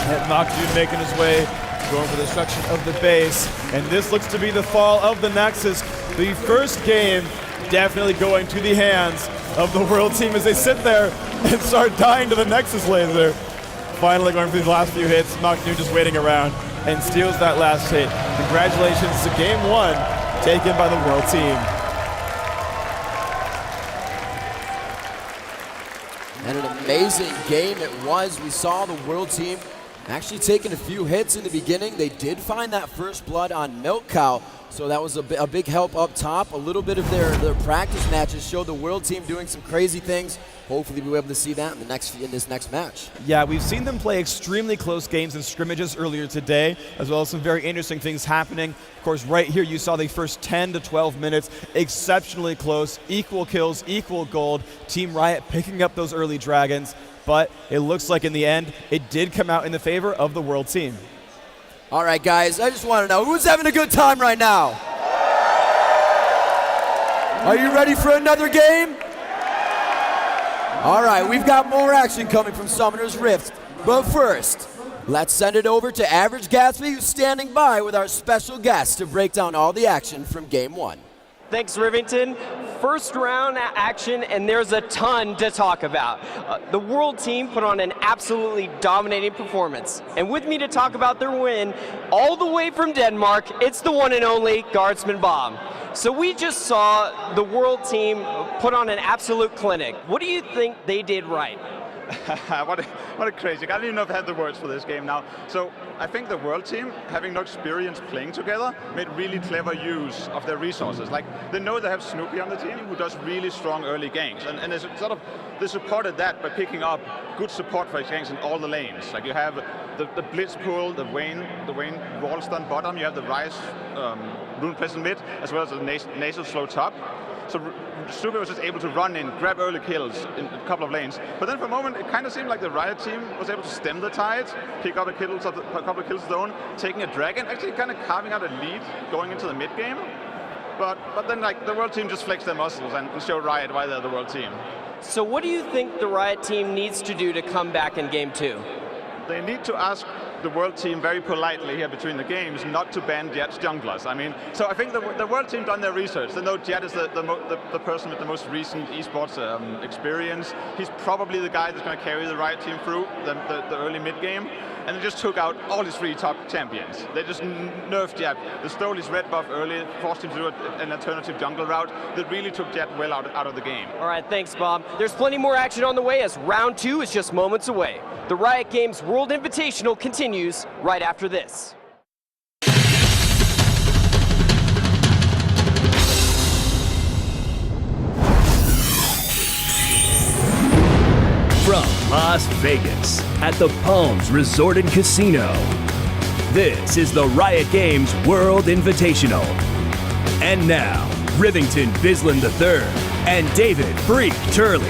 And McNoon making his way, going for the destruction of the base. And this looks to be the fall of the Nexus. The first game definitely going to the hands of the world team as they sit there and start dying to the Nexus laser. Finally going for these last few hits. McNoon just waiting around and steals that last hit. Congratulations to game one taken by the world team. And an amazing game it was. We saw the world team actually taking a few hits in the beginning. They did find that first blood on Milk Cow, so that was a big help up top. A little bit of their practice matches showed the world team doing some crazy things. Hopefully we'll be able to see that in this next match. Yeah, we've seen them play extremely close games and scrimmages earlier today, as well as some very interesting things happening. Of course, right here you saw the first 10 to 12 minutes, exceptionally close, equal kills, equal gold. Team Riot picking up those early dragons, but it looks like in the end, it did come out in the favor of the world team. All right, guys, I just want to know, who's having a good time right now? Are you ready for another game? All right, we've got more action coming from Summoner's Rift. But first, let's send it over to Average Gatsby, who's standing by with our special guest to break down all the action from Game 1. Thanks, Rivington. First round action, and there's a ton to talk about. The world team put on an absolutely dominating performance. And with me to talk about their win, all the way from Denmark, it's the one and only Guardsman Bob. So we just saw the world team put on an absolute clinic. What do you think they did right? What a crazy. I don't even know if I have the words for this game now. So I think the world team, having no experience playing together, made really clever use of their resources. Like, they know they have Snoopy on the team who does really strong early ganks. And it's sort of, they supported that by picking up good support for ganks in all the lanes. Like, you have the Blitz pool, the Vayne wall stun bottom, you have the Rise Rune Prison mid, as well as the Nasal slow top. So Snoopy was just able to run in, grab early kills in a couple of lanes. But then for a moment, it kind of seemed like the Riot team was able to stem the tide, pick up a couple of kills of their own, taking a dragon, actually kind of carving out a lead going into the mid game. But then like the world team just flexed their muscles and showed Riot why they're the world team. So what do you think the Riot team needs to do to come back in Game 2? They need to ask the world team very politely here between the games not to ban Jet's junglers. I mean, so I think the world team done their research. They know Jet is the person with the most recent esports experience. He's probably the guy that's going to carry the Riot team through the early mid game. And they just took out all his 3 top champions. They just nerfed Jet. They stole his red buff early, forced him to do an alternative jungle route that really took Jet well out of the game. All right, thanks, Bob. There's plenty more action on the way as round 2 is just moments away. The Riot Games World Invitational continues right after this. from Las Vegas at the Palms Resort and Casino. This is the Riot Games World Invitational. And now, Rivington Bislin III and David Freak Turley.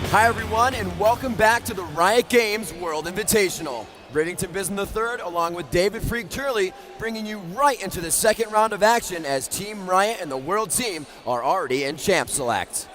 Hi everyone, and welcome back to the Riot Games World Invitational. Rivington Bislin III, along with David Freak Turley, bringing you right into the second round of action as Team Riot and the World Team are already in Champ Select.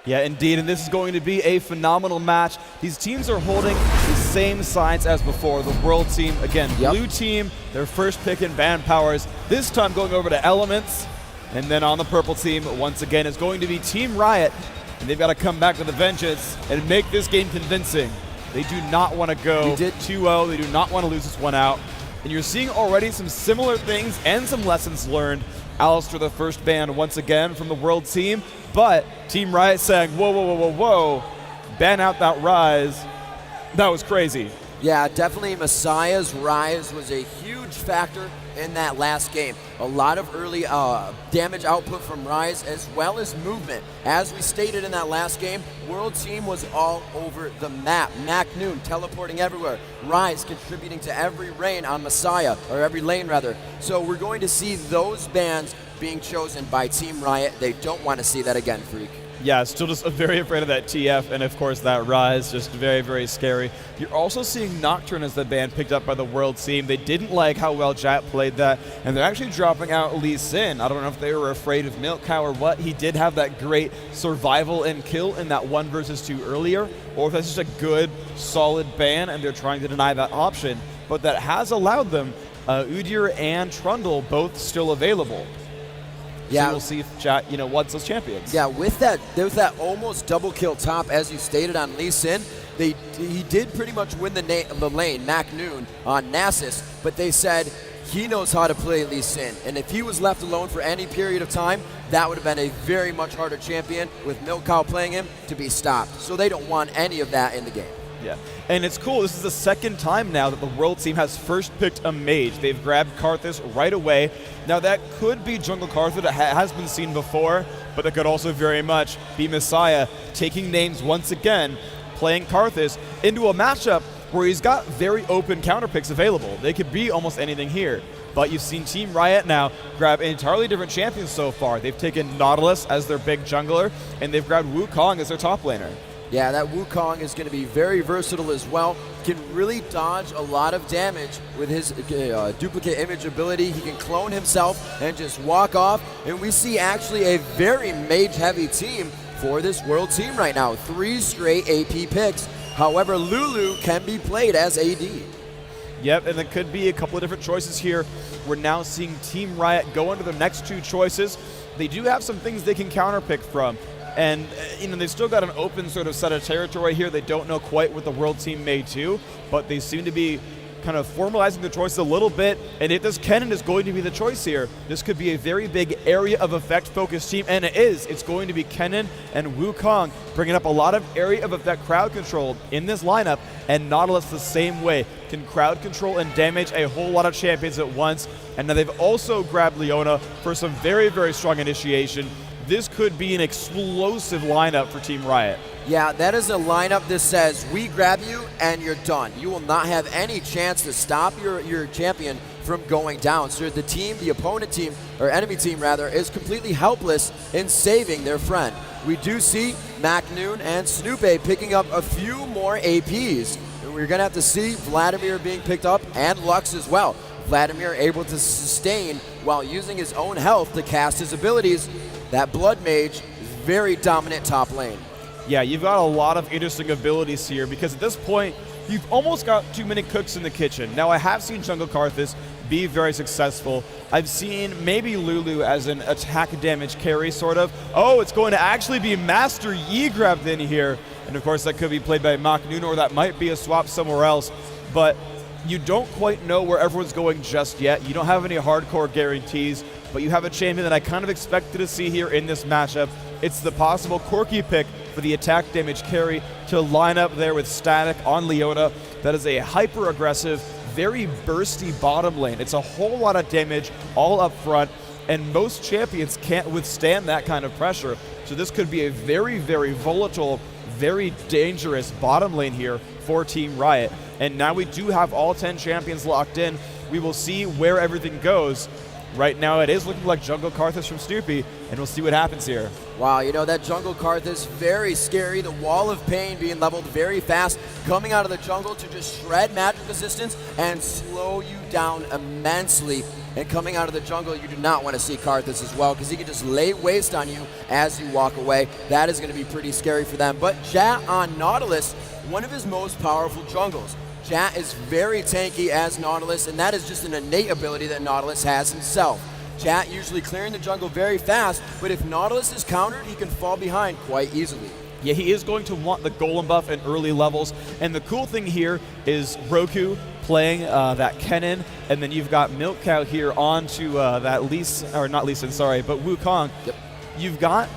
Yeah, indeed, and this is going to be a phenomenal match. These teams are holding the same sides as before. The World Team, again, Blue Team, their first pick in band powers, this time going over to Elements. And then on the Purple Team, once again, is going to be Team Riot. And they've got to come back with a vengeance and make this game convincing. They do not want to go 2-0. They do not want to lose this one out. And you're seeing already some similar things and some lessons learned. Alistair, the first ban once again from the World Team. But Team Riot saying, whoa, whoa, whoa, whoa, whoa. Ban out that Rise. That was crazy. Yeah, definitely Messiah's Rise was a huge factor in that last game. A lot of early damage output from Rise as well as movement. As we stated in that last game, World Team was all over the map. Noon teleporting everywhere. Rise contributing to every lane on Messiah, or every lane rather. So we're going to see those bans being chosen by Team Riot. They don't want to see that again, Freak. Yeah, still just very afraid of that TF, and of course that Rise, just very, very scary. You're also seeing Nocturne as the ban picked up by the World Team. They didn't like how well Jat played that, and they're actually dropping out Lee Sin. I don't know if they were afraid of Milk Cow or what. He did have that great survival and kill in that 1 versus 2 earlier, or if that's just a good, solid ban, and they're trying to deny that option. But that has allowed them, Udyr and Trundle both still available. Yeah, so we'll see if Chat, wants those champions. Yeah, with that almost double kill top, as you stated on Lee Sin, he did pretty much win the lane, Noon, on Nasus, but they said he knows how to play Lee Sin, and if he was left alone for any period of time, that would have been a very much harder champion with Milk Cow playing him to be stopped. So they don't want any of that in the game. Yeah, and it's cool. This is the second time now that the World Team has first picked a mage. They've grabbed Karthus right away. Now that could be Jungle Karthus. That has been seen before, but it could also very much be Messiah taking names once again, playing Karthus into a matchup where he's got very open counter picks available. They could be almost anything here. But you've seen Team Riot now grab entirely different champions so far. They've taken Nautilus as their big jungler, and they've grabbed Wukong as their top laner. Yeah, that Wukong is going to be very versatile as well. Can really dodge a lot of damage with his duplicate image ability. He can clone himself and just walk off. And we see actually a very mage-heavy team for this World Team right now. 3 straight AP picks. However, Lulu can be played as AD. Yep, and there could be a couple of different choices here. We're now seeing Team Riot go into their next 2 choices. They do have some things they can counterpick from. And, they've still got an open sort of set of territory here. They don't know quite what the World Team may do, but they seem to be kind of formalizing the choice a little bit. And if this Kennen is going to be the choice here, this could be a very big area of effect focused team, and it is. It's going to be Kennen and Wukong bringing up a lot of area of effect crowd control in this lineup, and Nautilus the same way. Can crowd control and damage a whole lot of champions at once. And now they've also grabbed Leona for some very, very strong initiation. This could be an explosive lineup for Team Riot. Yeah, that is a lineup that says, we grab you and you're done. You will not have any chance to stop your champion from going down. So the opponent team, or enemy team rather, is completely helpless in saving their friend. We do see Noon and Snoopy picking up a few more APs. And we're going to have to see Vladimir being picked up, and Lux as well. Vladimir able to sustain while using his own health to cast his abilities. That Blood Mage, very dominant top lane. Yeah, you've got a lot of interesting abilities here because at this point, you've almost got too many cooks in the kitchen. Now, I have seen Jungle Karthus be very successful. I've seen maybe Lulu as an attack damage carry, sort of. Oh, it's going to actually be Master Yi grabbed in here. And of course, that could be played by Noon, or that might be a swap somewhere else. But you don't quite know where everyone's going just yet. You don't have any hardcore guarantees. But you have a champion that I kind of expected to see here in this matchup. It's the possible quirky pick for the attack damage carry to line up there with Static on Leona. That is a hyper-aggressive, very bursty bottom lane. It's a whole lot of damage all up front. and most champions can't withstand that kind of pressure. So this could be a very, very volatile, very dangerous bottom lane here for Team Riot. And now we do have all 10 champions locked in. We will see where everything goes. Right now it is looking like jungle Karthus from Snoopy, and we'll see what happens here. Wow, you know, that jungle Karthus, very scary. The wall of pain being leveled very fast, coming out of the jungle to just shred magic resistance and slow you down immensely. And coming out of the jungle, you do not want to see Karthus as well, because he can just lay waste on you as you walk away. That is going to be pretty scary for them. But Jat on Nautilus, one of his most powerful jungles. Jat is very tanky as Nautilus, and that is just an innate ability that Nautilus has himself. Jat usually clearing the jungle very fast, but if Nautilus is countered, he can fall behind quite easily. Yeah, he is going to want the golem buff in early levels, and the cool thing here is Roku playing that Kennen, and then you've got Milk Cow here onto that Lee Sin, or not Lee Sin, sorry, but Wukong. Yep. You've got,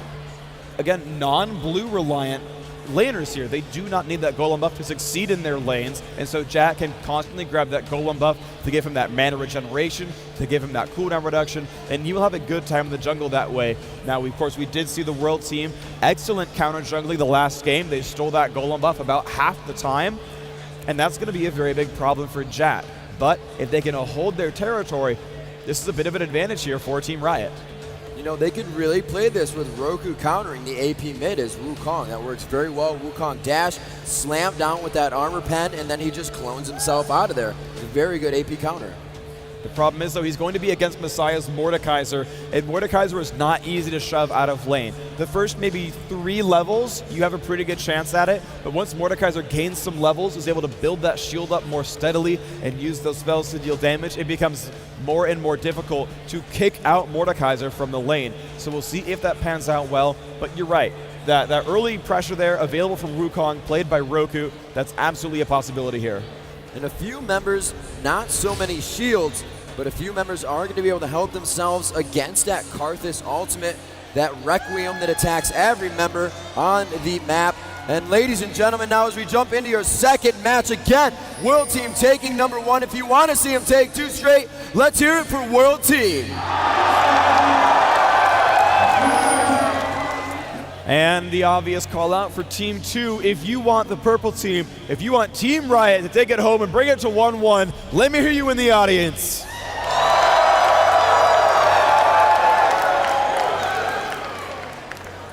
again, non-blue reliant laners here. They do not need that golem buff to succeed in their lanes, and so Jack can constantly grab that golem buff to give him that mana regeneration, to give him that cooldown reduction, and you will have a good time in the jungle that way. Now, of course, we did see the world team excellent counter jungling the last game. They stole that golem buff about half the time, and that's going to be a very big problem for Jat. But if they can hold their territory, this is a bit of an advantage here for Team Riot. You know, they could really play this with Roku countering the AP mid as Wukong. That works very well. Wukong dash, slam down with that armor pen, and then he just clones himself out of there. It's a very good AP counter. The problem is, though, he's going to be against Messiah's Mordekaiser, and Mordekaiser is not easy to shove out of lane. The first maybe 3 levels, you have a pretty good chance at it, but once Mordekaiser gains some levels, is able to build that shield up more steadily and use those spells to deal damage, it becomes more and more difficult to kick out Mordekaiser from the lane. So we'll see if that pans out well, but you're right. That early pressure there available from Wukong, played by Roku, that's absolutely a possibility here. And a few members, not so many shields, but a few members are going to be able to help themselves against that Karthus ultimate, that Requiem that attacks every member on the map. And ladies and gentlemen, now as we jump into your second match again, World Team taking number 1. If you want to see him take 2 straight, let's hear it for World Team. And the obvious call out for Team 2, if you want the purple team, if you want Team Riot to take it home and bring it to 1-1, let me hear you in the audience.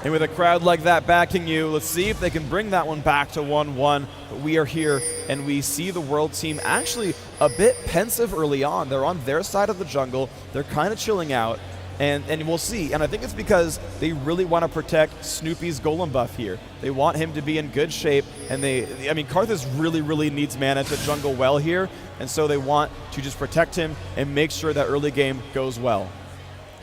And with a crowd like that backing you, let's see if they can bring that one back to 1-1. But we are here, and we see the world team actually a bit pensive early on. They're on their side of the jungle. They're kind of chilling out, and we'll see. And I think it's because they really want to protect Snoopy's golem buff here. They want him to be in good shape, and I mean, Karthus really, really needs mana to jungle well here, and so they want to just protect him and make sure that early game goes well.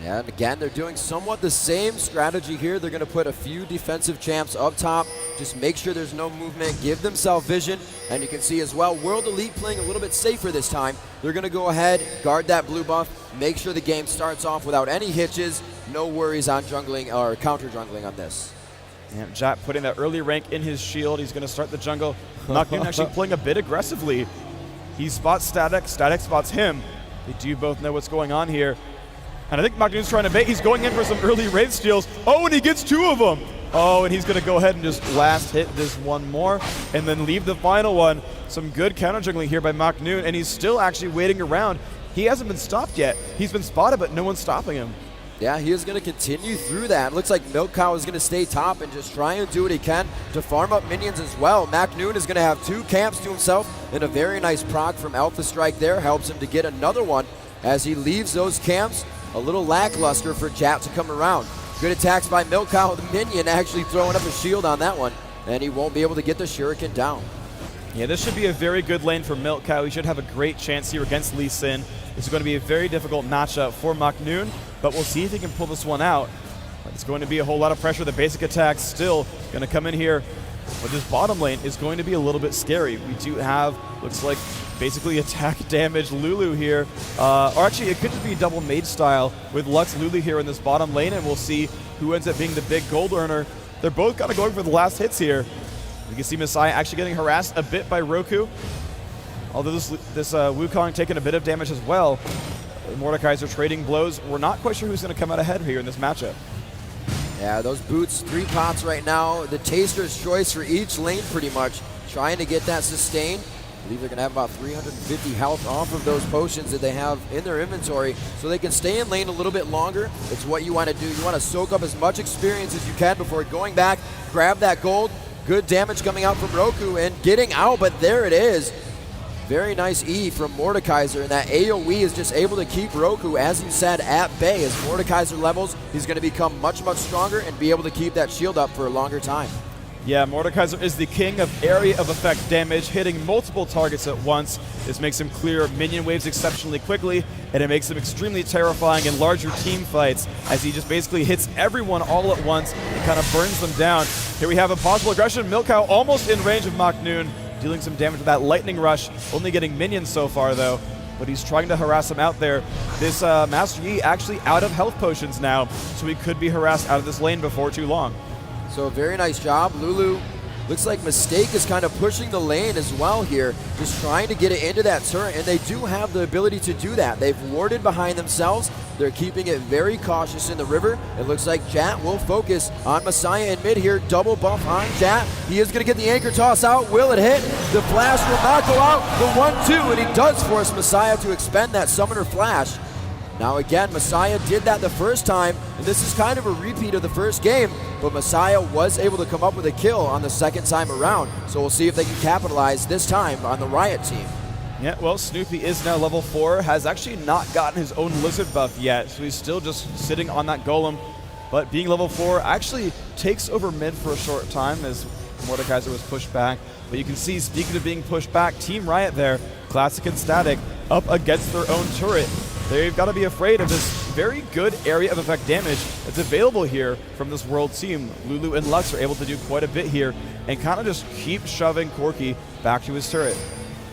Yeah, and again, they're doing somewhat the same strategy here. They're going to put a few defensive champs up top, just make sure there's no movement, give themselves vision, and you can see as well, World Elite playing a little bit safer this time. They're going to go ahead, guard that blue buff, make sure the game starts off without any hitches, no worries on jungling or counter jungling on this. And Jat putting that early rank in his shield. He's going to start the jungle. Nocturne actually playing a bit aggressively. He spots Static, Static spots him. They do both know what's going on here. And I think Nocturne's trying to bait. He's going in for some early Wraith steals. Oh, and he gets 2 of them. Oh, and he's going to go ahead and just last hit this one more and then leave the final one. Some good counter juggling here by Nocturne, and he's still actually waiting around. He hasn't been stopped yet. He's been spotted, but no one's stopping him. Yeah, he is going to continue through that. Looks like Milk Cow is going to stay top and just try and do what he can to farm up minions as well. Nocturne is going to have 2 camps to himself, and a very nice proc from Alpha Strike there helps him to get another one as he leaves those camps. A little lackluster for Jat to come around. Good attacks by Milk Cow, the minion actually throwing up a shield on that one, and he won't be able to get the shuriken down. Yeah, this should be a very good lane for Milk Cow. He should have a great chance here against Lee Sin. This is going to be a very difficult matchup for Nocturne, but we'll see if he can pull this one out. It's going to be a whole lot of pressure. The basic attack still going to come in here, but this bottom lane is going to be a little bit scary. We do have, looks like, basically attack damage Lulu here. Or actually, it could just be double mage style with Lux Lulu here in this bottom lane, and we'll see who ends up being the big gold earner. They're both kind of going for the last hits here. You can see Messiah actually getting harassed a bit by Roku. Although this Wukong taking a bit of damage as well. Mordekaiser trading blows. We're not quite sure who's going to come out ahead here in this matchup. Yeah, those boots, 3 pots right now. The taster's choice for each lane pretty much. Trying to get that sustain. I believe they're going to have about 350 health off of those potions that they have in their inventory, so they can stay in lane a little bit longer. It's what you want to do. You want to soak up as much experience as you can before going back, grab that gold. Good damage coming out from Roku and getting out, but there it is. Very nice E from Mordekaiser, and that AoE is just able to keep Roku, as you said, at bay. As Mordekaiser levels, he's going to become much, much stronger and be able to keep that shield up for a longer time. Yeah, Mordekaiser is the king of area of effect damage, hitting multiple targets at once. This makes him clear minion waves exceptionally quickly, and it makes him extremely terrifying in larger team fights, as he just basically hits everyone all at once and kind of burns them down. Here we have a possible aggression. Milkow almost in range of Maknoon, dealing some damage with that lightning rush, only getting minions so far though, but he's trying to harass him out there. This Master Yi actually out of health potions now, so he could be harassed out of this lane before too long. So very nice job. Lulu, looks like Mistake is kind of pushing the lane as well here, just trying to get it into that turret, and they do have the ability to do that. They've warded behind themselves. They're keeping it very cautious in the river. It looks like Jat will focus on Messiah in mid here. Double buff on Jat. He is going to get the anchor toss out. Will it hit? The flash will not go out. The 1-2, and he does force Messiah to expend that summoner flash. Now again, Messiah did that the first time, and this is kind of a repeat of the first game, but Messiah was able to come up with a kill on the second time around, so we'll see if they can capitalize this time on the Riot team. Yeah, well, Snoopy is now level 4, has actually not gotten his own lizard buff yet, so he's still just sitting on that golem, but being level 4 actually takes over mid for a short time as Mordekaiser was pushed back. But you can see, speaking of being pushed back, Team Riot there, Classic and Static, up against their own turret. They've got to be afraid of this very good area of effect damage that's available here from this world team. Lulu and Lux are able to do quite a bit here and kind of just keep shoving Corki back to his turret.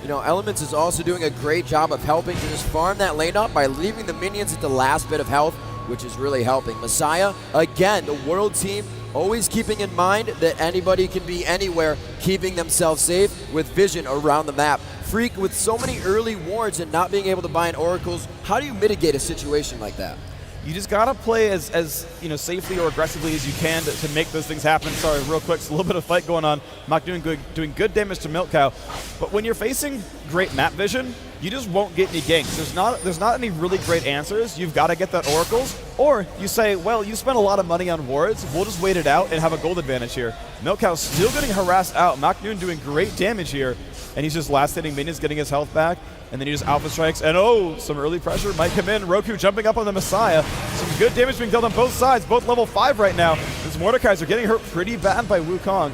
You know, Elements is also doing a great job of helping to just farm that lane up by leaving the minions at the last bit of health, which is really helping. Messiah, again, the world team always keeping in mind that anybody can be anywhere, keeping themselves safe with vision around the map. Freak, with so many early wards and not being able to buy in oracles, how do you mitigate a situation like that? You just gotta play as you know, safely or aggressively as you can to make those things happen. Sorry, real quick, it's a little bit of fight going on. Mach doing good damage to Milkow, but when you're facing great map vision, you just won't get any ganks. There's not any really great answers. You've got to get that oracles, or you say, well, you spent a lot of money on wards, we'll just wait it out and have a gold advantage here. Milkow still getting harassed out. Maknoon doing great damage here, and he's just last hitting minions, getting his health back, and then he just alpha strikes, and oh, some early pressure might come in. Roku jumping up on the Messiah. Some good damage being dealt on both sides, both level 5 right now. This Mordekaiser getting hurt pretty bad by Wukong.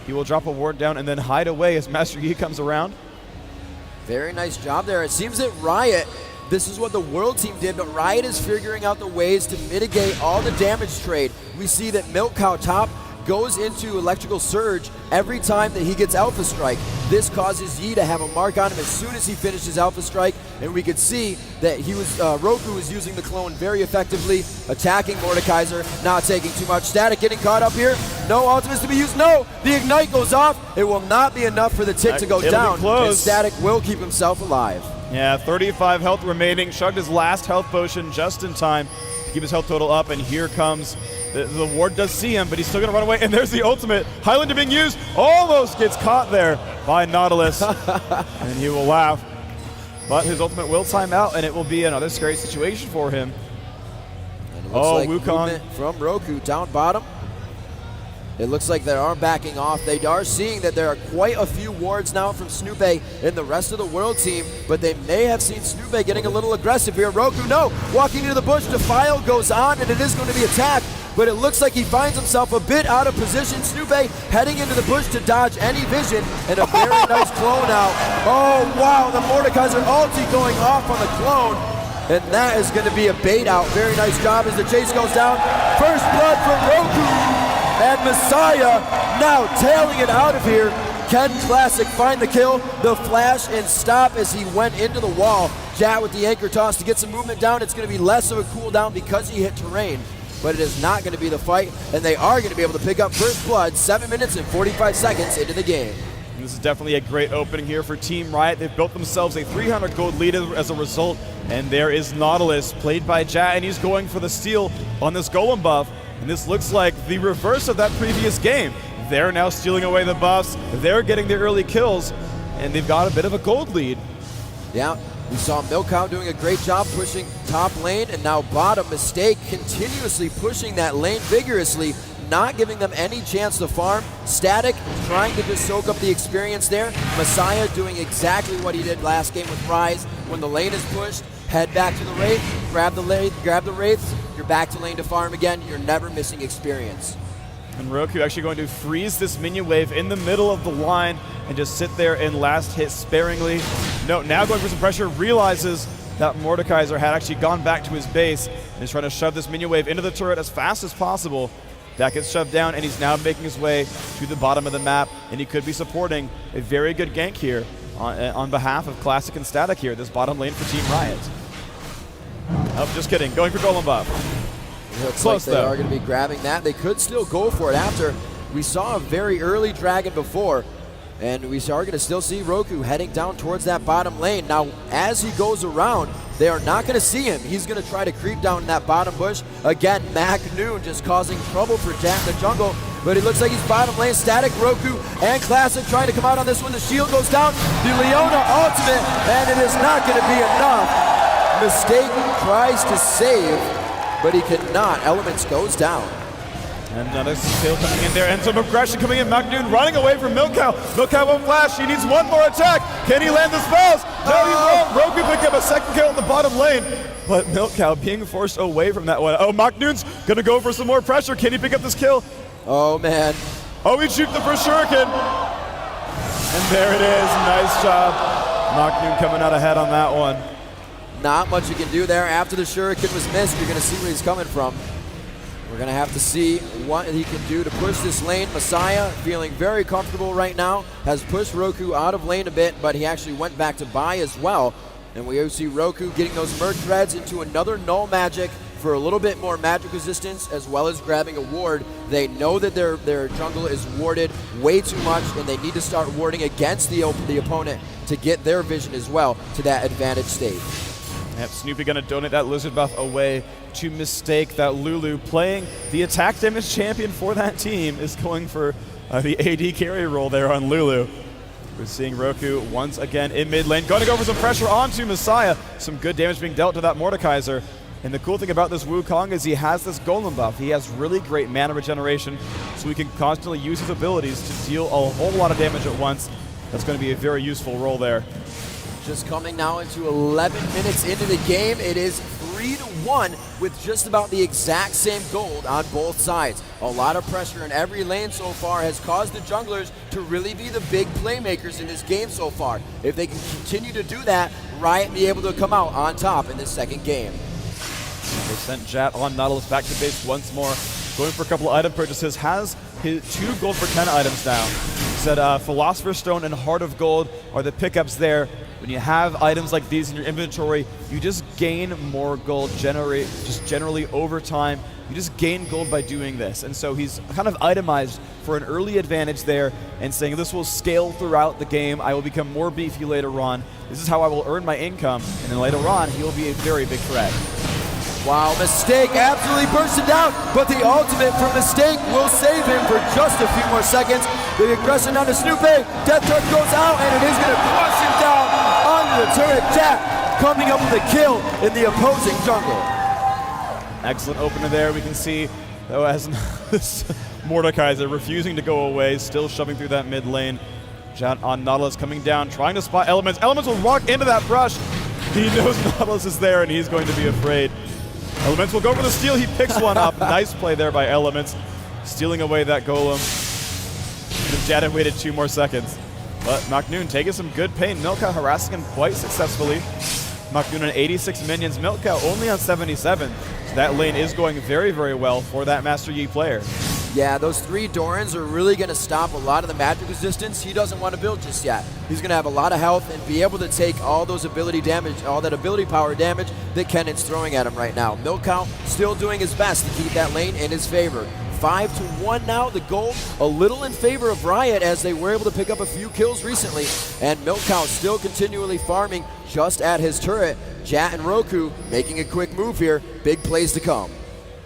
He will drop a ward down and then hide away as Master Yi comes around. Very nice job there. It seems that Riot, this is what the world team did, but Riot is figuring out the ways to mitigate all the damage trade. We see that Milkow top goes into Electrical Surge every time that he gets Alpha Strike. This causes Yi to have a mark on him as soon as he finishes Alpha Strike, and we could see that he was Roku was using the clone very effectively, attacking Mordekaiser, not taking too much. Static getting caught up here. No ultimates to be used. No! The Ignite goes off. It will not be enough for the tick to go down, and Static will keep himself alive. Yeah, 35 health remaining. Chugged his last health potion just in time to keep his health total up, and here comes the ward does see him, but he's still going to run away, and there's the ultimate. Highlander being used, almost gets caught there by Nautilus, and he will laugh. But his ultimate will time out, and it will be another scary situation for him. And it looks like Wukong from Roku down bottom. It looks like they are backing off. They are seeing that there are quite a few wards now from Snoopy and the rest of the world team, but they may have seen Snoopy getting a little aggressive here. Roku, no! Walking into the bush, Defile goes on, and it is going to be attacked, but it looks like he finds himself a bit out of position. Snoopy heading into the bush to dodge any vision, and a very nice clone out. Oh, wow, the Mordekaiser ulti going off on the clone, and that is going to be a bait out. Very nice job as the chase goes down. First blood from Roku. And Messiah now tailing it out of here. Can Classic find the kill, the flash, and stop as he went into the wall. Jat with the anchor toss to get some movement down. It's going to be less of a cooldown because he hit terrain, but it is not going to be the fight, and they are going to be able to pick up first blood 7 minutes and 45 seconds into the game. And this is definitely a great opening here for Team Riot. They've built themselves a 300 gold lead as a result. And there is Nautilus, played by Jat, and he's going for the steal on this golem buff. And this looks like the reverse of that previous game. They're now stealing away the buffs. They're getting the early kills, and they've got a bit of a gold lead. Yeah, we saw Milkout doing a great job pushing top lane, and now bottom Mistake continuously pushing that lane vigorously, not giving them any chance to farm. Static trying to just soak up the experience there. Messiah doing exactly what he did last game with Rise. When the lane is pushed, head back to the Wraith, grab the Wraiths, you're back to lane to farm again. You're never missing experience. And Roku actually going to freeze this minion wave in the middle of the line and just sit there and last hit sparingly. No, now going for some pressure, realizes that Mordekaiser had actually gone back to his base and is trying to shove this minion wave into the turret as fast as possible. That gets shoved down, and he's now making his way to the bottom of the map, and he could be supporting a very good gank here on behalf of Classic and Static here, this bottom lane for Team Riot. Oh, just kidding, going for golem buff. Looks Close, like they though. are going to be grabbing that. They could still go for it after. We saw a very early dragon before, and we are going to still see Roku heading down towards that bottom lane. Now, as he goes around, they are not going to see him. He's going to try to creep down that bottom bush. Again, Mac Noon just causing trouble for Jat in the jungle, but it looks like he's bottom lane. Static, Roku, and Classic trying to come out on this one. The shield goes down. The Leona ultimate, and it is not going to be enough. Mistake tries to save, but he cannot. Elements goes down. And another steal coming in there, and some aggression coming in. Magnoon running away from Milkout. Milkout won't flash. He needs one more attack. Can he land the spells? No, he won't. Roku picked up a second kill on the bottom lane. But Milkout being forced away from that one. Oh, Magnoon's going to go for some more pressure. Can he pick up this kill? Oh, man. Oh, he shoots the first shuriken. And there it is. Nice job. Magnoon coming out ahead on that one. Not much you can do there. After the shuriken was missed, you're going to see where he's coming from. We're going to have to see what he can do to push this lane. Messiah, feeling very comfortable right now, has pushed Roku out of lane a bit, but he actually went back to buy as well. And we see Roku getting those Merc Threads into another Null Magic for a little bit more magic resistance, as well as grabbing a ward. They know that their jungle is warded way too much, and they need to start warding against the opponent to get their vision as well to that advantage state. Yep, Snoopy going to donate that Lizard buff away to Mistake. That Lulu, playing the attack damage champion for that team, is going for the AD carry role there on Lulu. We're seeing Roku once again in mid lane, going to go for some pressure onto Messiah. Some good damage being dealt to that Mordekaiser. And the cool thing about this Wukong is he has this golem buff. He has really great mana regeneration, so he can constantly use his abilities to deal a whole lot of damage at once. That's going to be a very useful role there. Just coming now into 11 minutes into the game. It is 3-1 with just about the exact same gold on both sides. A lot of pressure in every lane so far has caused the junglers to really be the big playmakers in this game so far. If they can continue to do that, Riot be able to come out on top in this second game. They sent Jat on Nautilus back to base once more, going for a couple of item purchases. Has his 2 gold for 10 items now. He said Philosopher's Stone and Heart of Gold are the pickups there. When you have items like these in your inventory, you just gain more gold just generally over time. You just gain gold by doing this. And so he's kind of itemized for an early advantage there and saying this will scale throughout the game. I will become more beefy later on. This is how I will earn my income. And then later on, he will be a very big threat. Wow, Mistake absolutely bursting down, but the ultimate from Mistake will save him for just a few more seconds. The aggression down to Snoopy, Death Touch goes out, and it is going to crush him down onto the turret. Jat coming up with a kill in the opposing jungle. Excellent opener there. We can see, though, as Mordekaiser refusing to go away, still shoving through that mid lane. Jat on Nautilus coming down, trying to spot Elements. Elements will walk into that brush. He knows Nautilus is there, and he's going to be afraid. Elements will go for the steal. He picks one up. Nice play there by Elements, stealing away that golem. And Jat had waited 2 more seconds. But Magnoon taking some good pain. Milkout harassing him quite successfully. Magnoon on 86 minions. Milkout only on 77. So that lane is going very, very well for that Master Yi player. Yeah, those 3 Dorans are really going to stop a lot of the magic resistance. He doesn't want to build just yet. He's going to have a lot of health and be able to take all those ability damage, all that ability power damage that Kennan's throwing at him right now. Milkout still doing his best to keep that lane in his favor. 5-1 now. The gold a little in favor of Riot as they were able to pick up a few kills recently. And Milkow still continually farming just at his turret. Jat and Roku making a quick move here. Big plays to come.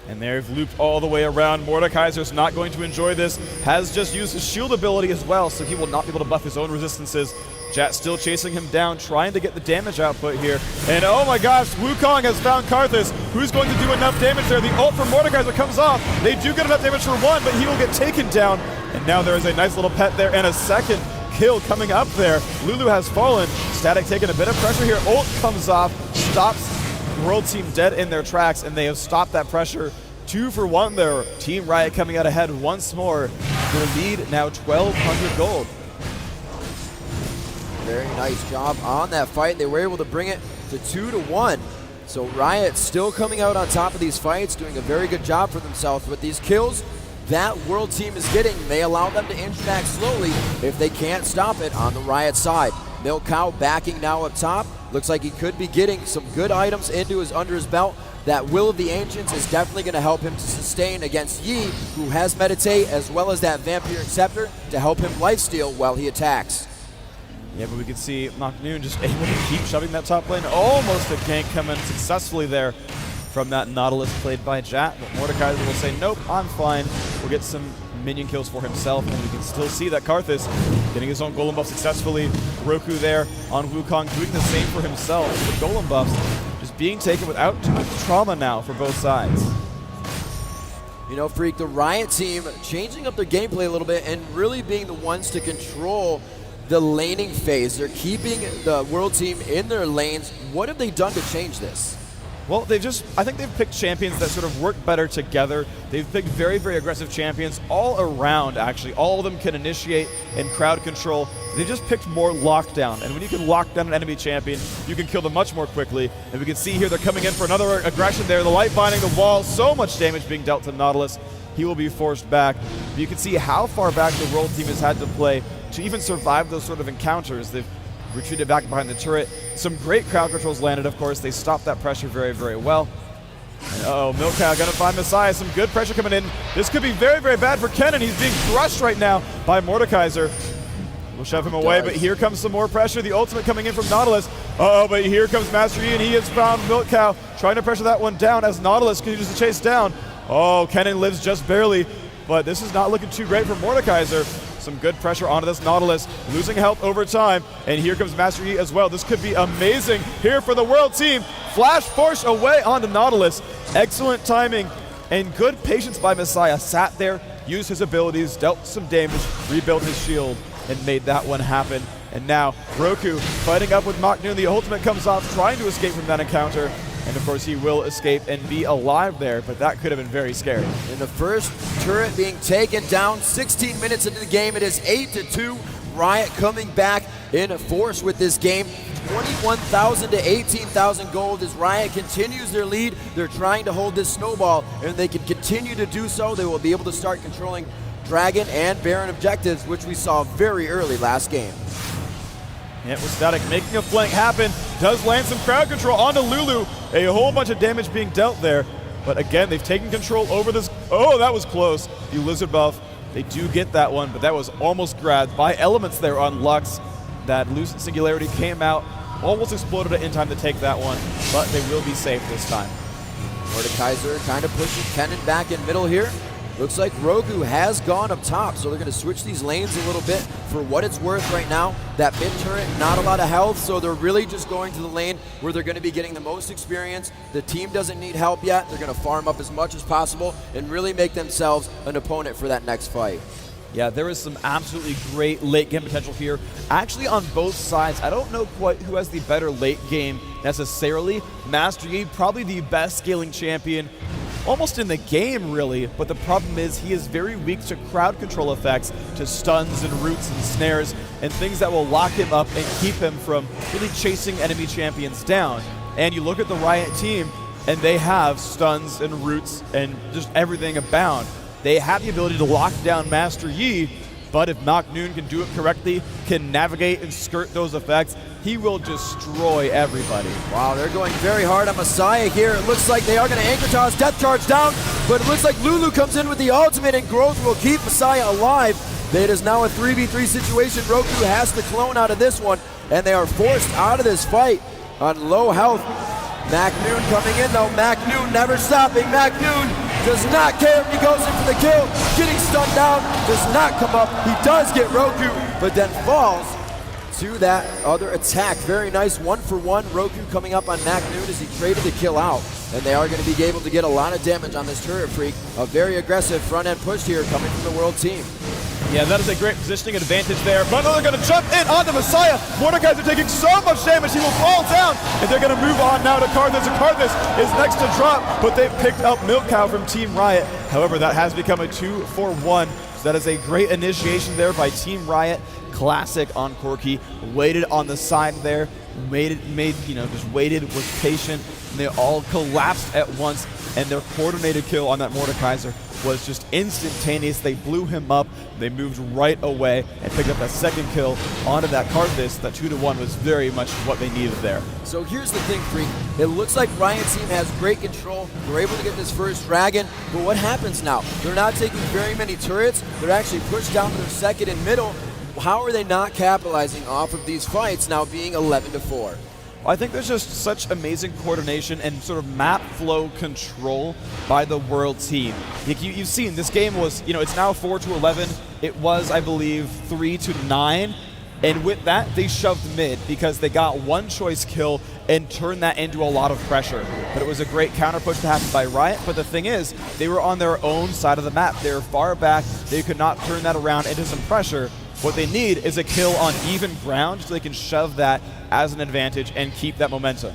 And they've looped all the way around. Mordekaiser's not going to enjoy this. Has just used his shield ability as well, so he will not be able to buff his own resistances. Jat still chasing him down, trying to get the damage output here. And oh my gosh, Wukong has found Karthus, who's going to do enough damage there. The ult from Mordekaiser comes off. They do get enough damage for one, but he will get taken down. And now there is a nice little pet there and a second kill coming up there. Lulu has fallen. Static taking a bit of pressure here. Ult comes off, stops World Team dead in their tracks, and they have stopped that pressure. 2 for 1 there. Team Riot coming out ahead once more. Their lead now 1,200 gold. Very nice job on that fight. They were able to bring it to 2-1. So Riot still coming out on top of these fights, doing a very good job for themselves with these kills. That World Team is getting may allow them to inch back slowly if they can't stop it on the Riot side. Milkow backing now up top. Looks like he could be getting some good items under his belt. That Will of the Ancients is definitely going to help him to sustain against Yi, who has Meditate, as well as that Vampiric Scepter to help him lifesteal while he attacks. Yeah, but we can see Maknoon just able to keep shoving that top lane. Almost a gank coming successfully there from that Nautilus played by Jat. But Mordekaiser will say, nope, I'm fine. We'll get some minion kills for himself, and we can still see that Karthus getting his own golem buff successfully. Roku there on Wukong doing the same for himself. The golem buffs just being taken without too much trauma now for both sides. You know, Freak, the Riot team changing up their gameplay a little bit and really being the ones to control the laning phase. They're keeping the World Team in their lanes. What have they done to change this? Well, I think they've picked champions that sort of work better together. They've picked very, very aggressive champions all around, actually. All of them can initiate and crowd control. They just picked more lockdown. And when you can lock down an enemy champion, you can kill them much more quickly. And we can see here they're coming in for another aggression there. The light binding the wall, so much damage being dealt to Nautilus. He will be forced back. But you can see how far back the World Team has had to play to even survive those sort of encounters. They've retreated back behind the turret. Some great crowd controls landed, of course. They stopped that pressure very, very well. And Milkow gonna find Messiah. Some good pressure coming in. This could be very, very bad for Kennen. He's being crushed right now by Mordekaiser. We'll shove him away, but here comes some more pressure. The ultimate coming in from Nautilus. But here comes Master Yi, and he has found Milkow, trying to pressure that one down as Nautilus continues to chase down. Oh, Kennen lives just barely, but this is not looking too great for Mordekaiser. Some good pressure onto this Nautilus, losing health over time, and here comes Master Yi as well. This could be amazing here for the World Team. Flash force away onto Nautilus. Excellent timing and good patience by Messiah. Sat there, used his abilities, dealt some damage, rebuilt his shield, and made that one happen. And now Roku fighting up with Maknoon. The ultimate comes off, trying to escape from that encounter. And of course he will escape and be alive there, but that could have been very scary. In the first turret being taken down, 16 minutes into the game, it is 8-2. Riot coming back in force with this game. 21,000 to 18,000 gold as Riot continues their lead. They're trying to hold this snowball, and they can continue to do so. They will be able to start controlling Dragon and Baron objectives, which we saw very early last game. Yeah, with Static making a flank happen, does land some crowd control onto Lulu. A whole bunch of damage being dealt there. But again, they've taken control over this. Oh, that was close. The Lizard buff, they do get that one, but that was almost grabbed by Elements there on Lux. That Lucent Singularity came out, almost exploded it in time to take that one, but they will be safe this time. Mordekaiser kind of pushing Kennen back in middle here. Looks like Roku has gone up top, so they're going to switch these lanes a little bit for what it's worth right now. That mid turret, not a lot of health, so they're really just going to the lane where they're going to be getting the most experience. The team doesn't need help yet. They're going to farm up as much as possible and really make themselves an opponent for that next fight. Yeah, there is some absolutely great late game potential here. Actually, on both sides, I don't know quite who has the better late game necessarily. Master Yi, probably the best scaling champion almost in the game, really, but the problem is he is very weak to crowd control effects, to stuns and roots and snares, and things that will lock him up and keep him from really chasing enemy champions down. And you look at the Riot team, and they have stuns and roots and just everything abound. They have the ability to lock down Master Yi, but if Maknoon can do it correctly, can navigate and skirt those effects, he will destroy everybody. Wow, they're going very hard on Messiah here. It looks like they are going to anchor toss, death charge down. but it looks like Lulu comes in with the ultimate, and growth will keep Messiah alive. It is now a 3v3 situation. Roku has to clone out of this one, and they are forced out of this fight on low health. McNoon coming in though. McNoon never stopping. McNoon does not care if he goes in for the kill. Getting stunned down, does not come up. He does get Roku, but then falls to that other attack. Very nice 1-for-1. Roku coming up on McNoon as he traded the kill out. And they are going to be able to get a lot of damage on this turret freak. A very aggressive front end push here coming from the world team. Yeah, that is a great positioning advantage there. But they're going to jump in onto Messiah. Mordekaiser taking so much damage, he will fall down. And they're going to move on now to Karthus. And Karthus is next to drop, but they've picked up Milk Cow from Team Riot. However, that has become a 2-for-1. So that is a great initiation there by Team Riot. Classic on Corki. Waited on the side there. Just waited, was patient. And they all collapsed at once. And their coordinated kill on that Mordekaiser was just instantaneous. They blew him up. They moved right away and picked up that second kill onto that Karthus. That 2-1 was very much what they needed there. So here's the thing, Freak. It looks like Riot's team has great control. They're able to get this first dragon, but what happens now? They're not taking very many turrets. They're actually pushed down to their second and middle. How are they not capitalizing off of these fights now being 11-4? I think there's just such amazing coordination and sort of map flow control by the world team. You've seen this game was, it's now 4-11. It was, I believe, 3-9. And with that, they shoved mid because they got one choice kill and turned that into a lot of pressure. But it was a great counter push to happen by Riot. But the thing is, they were on their own side of the map. They were far back. They could not turn that around into some pressure. What they need is a kill on even ground so they can shove that as an advantage and keep that momentum.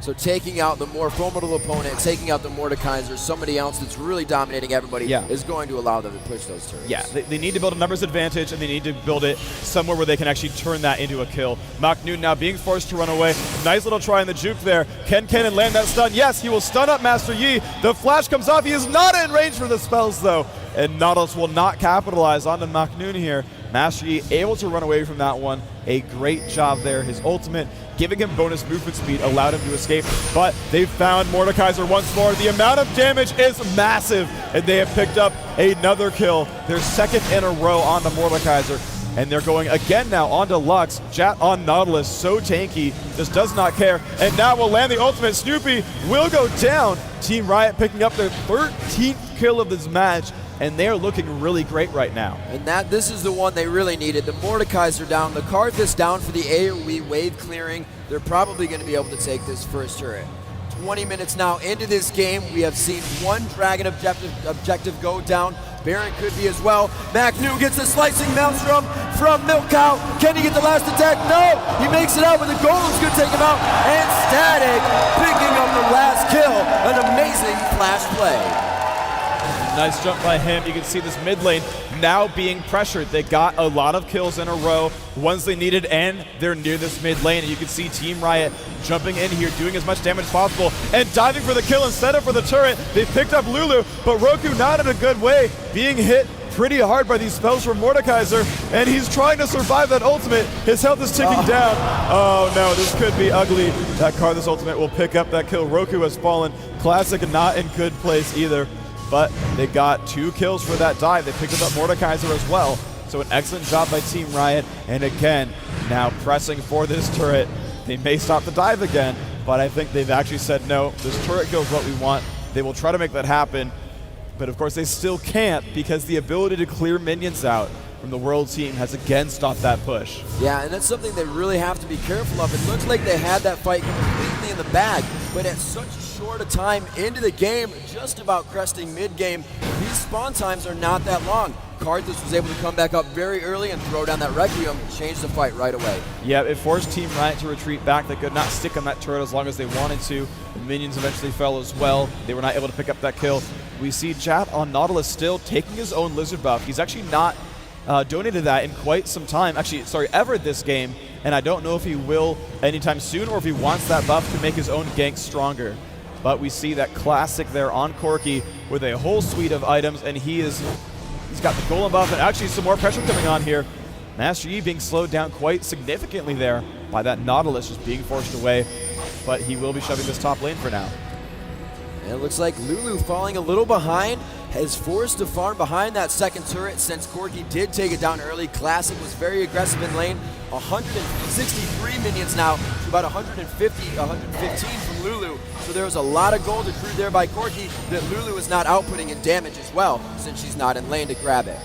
So taking out the more formidable opponent, taking out the Mordekaiser, somebody else that's really dominating everybody is going to allow them to push those turrets. Yeah, they need to build a numbers advantage, and they need to build it somewhere where they can actually turn that into a kill. McNoon now being forced to run away. Nice little try in the juke there. Can Cannon land that stun? Yes, he will stun up Master Yi. The flash comes off. He is not in range for the spells, though. And Nautilus will not capitalize onto McNoon here. Master Yi able to run away from that one. A great job there. His ultimate, giving him bonus movement speed, allowed him to escape. But they found Mordekaiser once more. The amount of damage is massive, and they have picked up another kill. Their second in a row onto Mordekaiser. And they're going again now onto Lux. Jat on Nautilus, so tanky, just does not care. And now will land the ultimate. Snoopy will go down. Team Riot picking up their 13th kill of this match. And they're looking really great right now. And this is the one they really needed. The Mordekaiser down, the Karthus down for the AoE wave clearing. They're probably going to be able to take this first turret. 20 minutes now into this game. We have seen one dragon objective go down. Baron could be as well. McNoon gets a slicing maelstrom from Milk Cow. Can he get the last attack? No! He makes it out, but the Golem's going to take him out. And Static picking up the last kill. An amazing flash play. Nice jump by him. You can see this mid lane now being pressured. They got a lot of kills in a row, ones they needed, and they're near this mid lane. And you can see Team Riot jumping in here, doing as much damage as possible, and diving for the kill instead of for the turret. They picked up Lulu, but Roku not in a good way, being hit pretty hard by these spells from Mordekaiser, and he's trying to survive that ultimate. His health is ticking down. Oh no, this could be ugly. That Karthus ultimate will pick up that kill. Roku has fallen. Classic not in good place either. But they got 2 kills for that dive. They picked up Mordekaiser as well. So an excellent job by Team Riot. And again, now pressing for this turret. They may stop the dive again, but I think they've actually said, no, this turret kill is what we want. They will try to make that happen. But of course they still can't, because the ability to clear minions out from the world team has again stopped that push. Yeah, and that's something they really have to be careful of. It looks like they had that fight completely in the bag, but at such short a time into the game, just about cresting mid-game, these spawn times are not that long. Karthus was able to come back up very early and throw down that Requiem, change the fight right away. Yeah, it forced Team Riot to retreat back. They could not stick on that turret as long as they wanted to. The minions eventually fell as well. They were not able to pick up that kill. We see Jat on Nautilus still taking his own Lizard buff. He's actually not donated that in quite some time. Actually, sorry, ever this game. And I don't know if he will anytime soon or if he wants that buff to make his own gank stronger. But we see that classic there on Corki with a whole suite of items, and he's got the Golem buff and actually some more pressure coming on here. Master Yi being slowed down quite significantly there by that Nautilus just being forced away, but he will be shoving this top lane for now. And it looks like Lulu falling a little behind, is forced to farm behind that second turret since Corki did take it down early. Classic was very aggressive in lane. 163 minions now to about 150, 115 from Lulu. So there was a lot of gold accrued there by Corki that Lulu is not outputting in damage as well, since she's not in lane to grab it.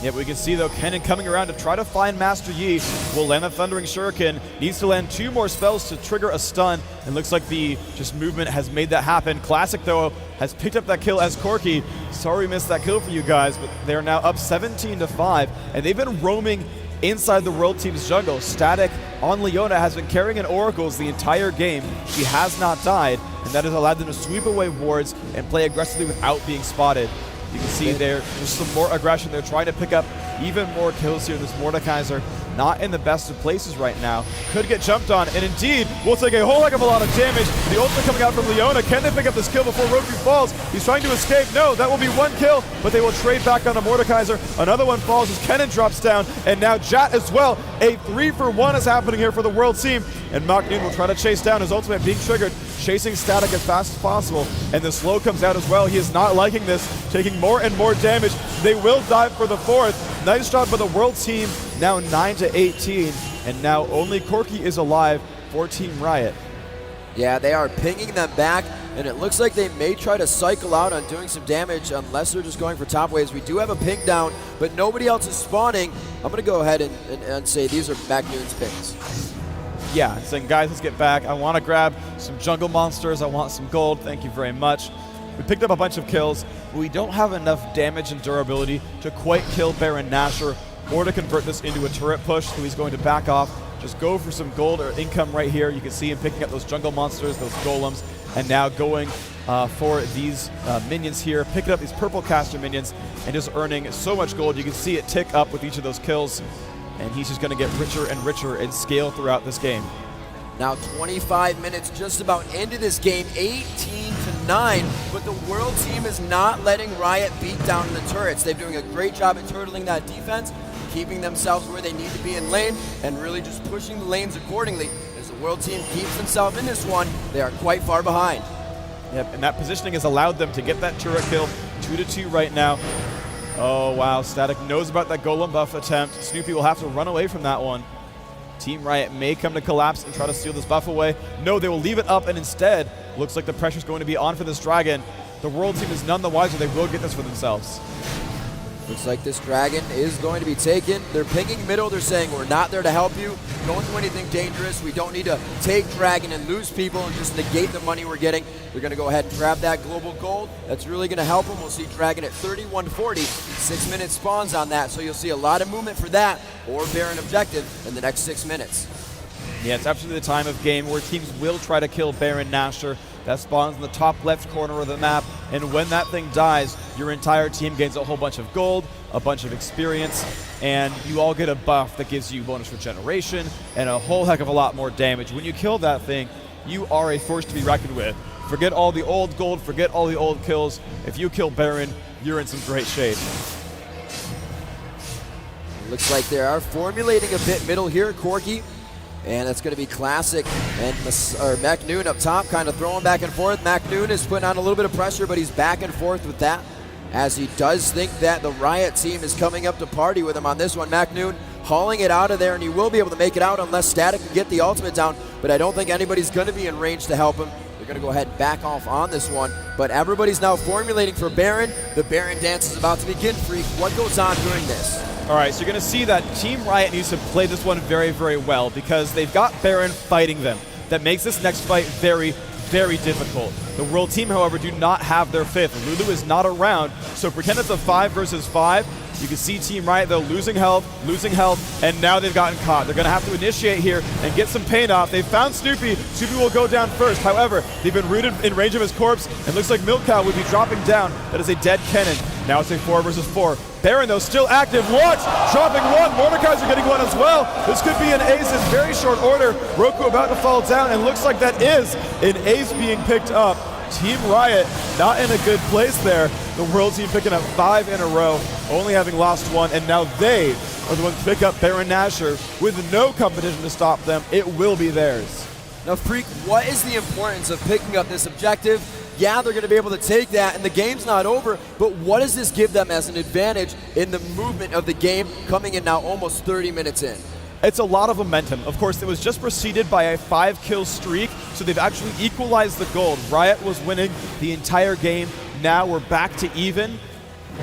Yeah, but we can see, though, Kennen coming around to try to find Master Yi. Will land the Thundering Shuriken. Needs to land 2 more spells to trigger a stun. And looks like the just movement has made that happen. Classic, though, has picked up that kill as Corki. Sorry we missed that kill for you guys, but they're now up 17-5. And they've been roaming inside the World Team's jungle. Static on Leona has been carrying in Oracles the entire game. She has not died, and that has allowed them to sweep away wards and play aggressively without being spotted. You can see there's some more aggression. They're trying to pick up even more kills here. This Mordekaiser not in the best of places right now. Could get jumped on, and indeed will take a whole heck of a lot of damage. The ultimate coming out from Leona. Can they pick up this kill before Roku falls? He's trying to escape. No, that will be 1 kill, but they will trade back on the Mordekaiser. Another one falls as Kennen drops down, and now Jat as well. A 3-for-1 is happening here for the World Team, and Maknoon will try to chase down his ultimate being triggered, chasing Static as fast as possible, and the slow comes out as well. He is not liking this, taking more and more damage. They will dive for the 4th. Nice job by the World Team, now 9-18, and now only Corki is alive for Team Riot. Yeah, they are pinging them back, and it looks like they may try to cycle out on doing some damage unless they're just going for top waves. We do have a ping down, but nobody else is spawning. I'm going to go ahead and say these are Maknoon's pings. Yeah, saying, guys, let's get back. I want to grab some jungle monsters. I want some gold. Thank you very much. We picked up a bunch of kills, but we don't have enough damage and durability to quite kill Baron Nashor or to convert this into a turret push, so he's going to back off, just go for some gold or income right here. You can see him picking up those jungle monsters, those golems, and now going for these minions here, picking up these purple caster minions and just earning so much gold. You can see it tick up with each of those kills, and he's just going to get richer and richer and scale throughout this game. Now 25 minutes just about into this game, 18-9, but the World Team is not letting Riot beat down the turrets. They're doing a great job at turtling that defense, keeping themselves where they need to be in lane, and really just pushing the lanes accordingly. As the World Team keeps themselves in this one, they are quite far behind. Yep, and that positioning has allowed them to get that turret kill, 2-2 right now. Oh wow, Static knows about that golem buff attempt. Snoopy will have to run away from that one. Team Riot may come to collapse and try to steal this buff away. No, they will leave it up, and instead, looks like the pressure's going to be on for this dragon. The World Team is none the wiser. They will get this for themselves. Looks like this dragon is going to be taken. They're pinging middle. They're saying, we're not there to help you. Don't do anything dangerous. We don't need to take dragon and lose people and just negate the money we're getting. They're going to go ahead and grab that global gold. That's really going to help them. We'll see dragon at 3140. 6 minutes spawns on that, so you'll see a lot of movement for that or Baron objective in the next 6 minutes. Yeah, it's absolutely the time of game where teams will try to kill Baron Nashor. That spawns in the top left corner of the map, and when that thing dies, your entire team gains a whole bunch of gold, a bunch of experience, and you all get a buff that gives you bonus regeneration and a whole heck of a lot more damage. When you kill that thing, you are a force to be reckoned with. Forget all the old gold, forget all the old kills. If you kill Baron, you're in some great shape. Looks like they are formulating a bit middle here, Corki. And that's going to be Classic and Maknoon up top, kind of throwing back and forth. Maknoon is putting on a little bit of pressure, but he's back and forth with that, as he does think that the Riot team is coming up to party with him on this one. Maknoon hauling it out of there, and he will be able to make it out unless Static can get the ultimate down, but I don't think anybody's going to be in range to help him. They're going to go ahead and back off on this one, but everybody's now formulating for Baron. The Baron dance is about to begin, Freak. What goes on during this? All right, so you're going to see that Team Riot needs to play this one very, very well because they've got Baron fighting them. That makes this next fight very, very difficult. The World Team, however, do not have their 5th. Lulu is not around, so pretend it's a 5 versus 5. You can see Team Riot, though, losing health, and now they've gotten caught. They're going to have to initiate here and get some pain off. They've found Snoopy. Snoopy will go down first. However, they've been rooted in range of his corpse, and looks like Milk Cow would be dropping down. That is a dead Kennen. Now it's a 4 versus 4. Baron, though, still active. What? Dropping one. Mordekaiser getting one as well. This could be an ace in very short order. Roku about to fall down, and looks like that is an ace being picked up. Team Riot not in a good place there. The World Team picking up 5 in a row, only having lost 1, and now they are the ones to pick up Baron Nashor with no competition to stop them. It will be theirs. Now, Freak, what is the importance of picking up this objective? Yeah, they're going to be able to take that, and the game's not over, but what does this give them as an advantage in the movement of the game, coming in now almost 30 minutes in? It's a lot of momentum. Of course, it was just preceded by a 5-kill streak, so they've actually equalized the gold. Riot was winning the entire game. Now we're back to even,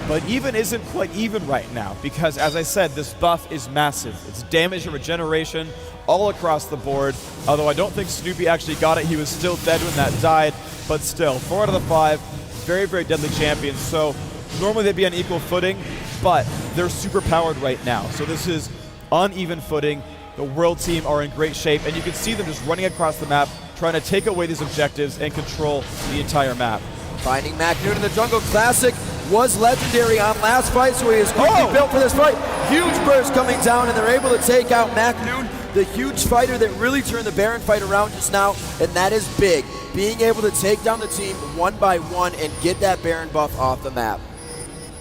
but even isn't quite even right now because, as I said, this buff is massive. It's damage and regeneration all across the board, although I don't think Snoopy actually got it. He was still dead when that died, but still, 4 out of the 5, very, very deadly champions. So normally they'd be on equal footing, but they're super powered right now. So this is uneven footing. The world team are in great shape, and you can see them just running across the map, trying to take away these objectives and control the entire map. Finding MacNoon in the jungle. Classic was legendary on last fight, so he is quickly built for this fight. Huge burst coming down, and they're able to take out MacNoon, the huge fighter that really turned the Baron fight around just now, and that is big. Being able to take down the team one by one and get that Baron buff off the map.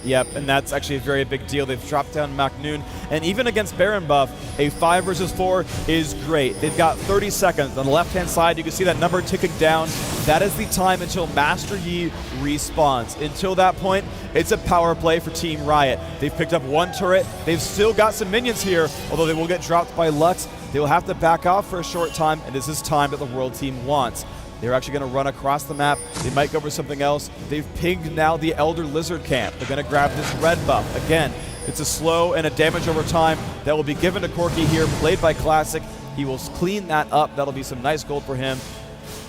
Yep, and that's actually a very big deal. They've dropped down MacNoon, and even against Baron buff, a 5 versus 4 is great. They've got 30 seconds. On the left-hand side, you can see that number ticking down. That is the time until Master Yi respawns. Until that point, it's a power play for Team Riot. They've picked up 1 turret. They've still got some minions here, although they will get dropped by Lux. They will have to back off for a short time, and this is time that the world team wants. They're actually going to run across the map. They might go for something else. They've pinged now the Elder Lizard camp. They're going to grab this red buff. Again, it's a slow and a damage over time that will be given to Corki here, played by Classic. He will clean that up. That'll be some nice gold for him.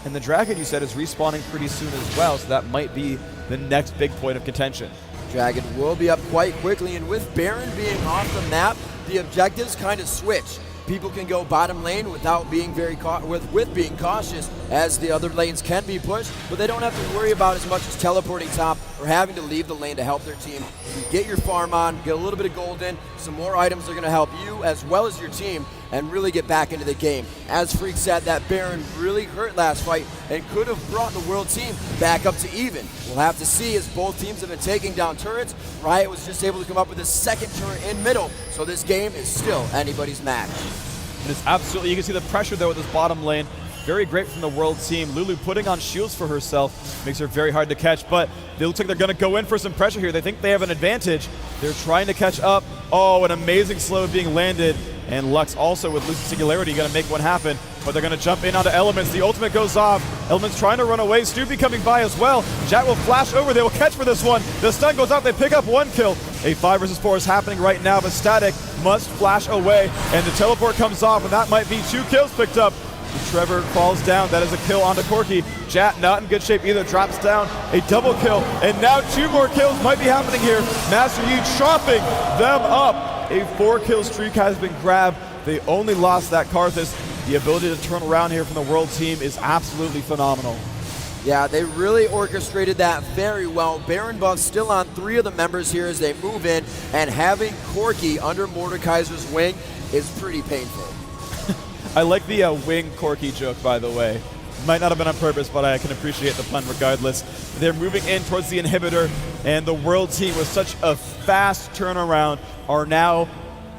And the Dragon, you said, is respawning pretty soon as well, so that might be the next big point of contention. Dragon will be up quite quickly, and with Baron being off the map, the objectives kind of switch. People can go bottom lane without being with being cautious, as the other lanes can be pushed, but they don't have to worry about as much as teleporting top or having to leave the lane to help their team. You get your farm on, get a little bit of gold in, some more items are going to help you as well as your team, and really get back into the game. As Freak said, that Baron really hurt last fight and could have brought the world team back up to even. We'll have to see, as both teams have been taking down turrets. Riot was just able to come up with a second turret in middle, so this game is still anybody's match. And it's absolutely, you can see the pressure though with this bottom lane. Very great from the world team. Lulu putting on shields for herself makes her very hard to catch, but it looks like they're going to go in for some pressure here. They think they have an advantage. They're trying to catch up. Oh, an amazing slow being landed. And Lux also with Lucid's Singularity going to make one happen, but they're going to jump in onto Elements. The ultimate goes off. Elements trying to run away. Snoopy coming by as well. Jat will flash over. They will catch for this one. The stun goes out. They pick up 1 kill. A 5 versus 4 is happening right now, but Static must flash away, and the teleport comes off, and that might be 2 kills picked up. Trevor falls down. That is a kill onto Corki. Jat not in good shape either. Drops down. A double kill. And now 2 more kills might be happening here. Master Yi chopping them up. A 4-kill streak has been grabbed. They only lost that Karthus. The ability to turn around here from the world team is absolutely phenomenal. Yeah, they really orchestrated that very well. Baron buff still on 3 of the members here as they move in, and having Corki under Mordekaiser's wing is pretty painful. I like the wing Corki joke, by the way. Might not have been on purpose, but I can appreciate the pun regardless. They're moving in towards the inhibitor, and the world team with such a fast turnaround are now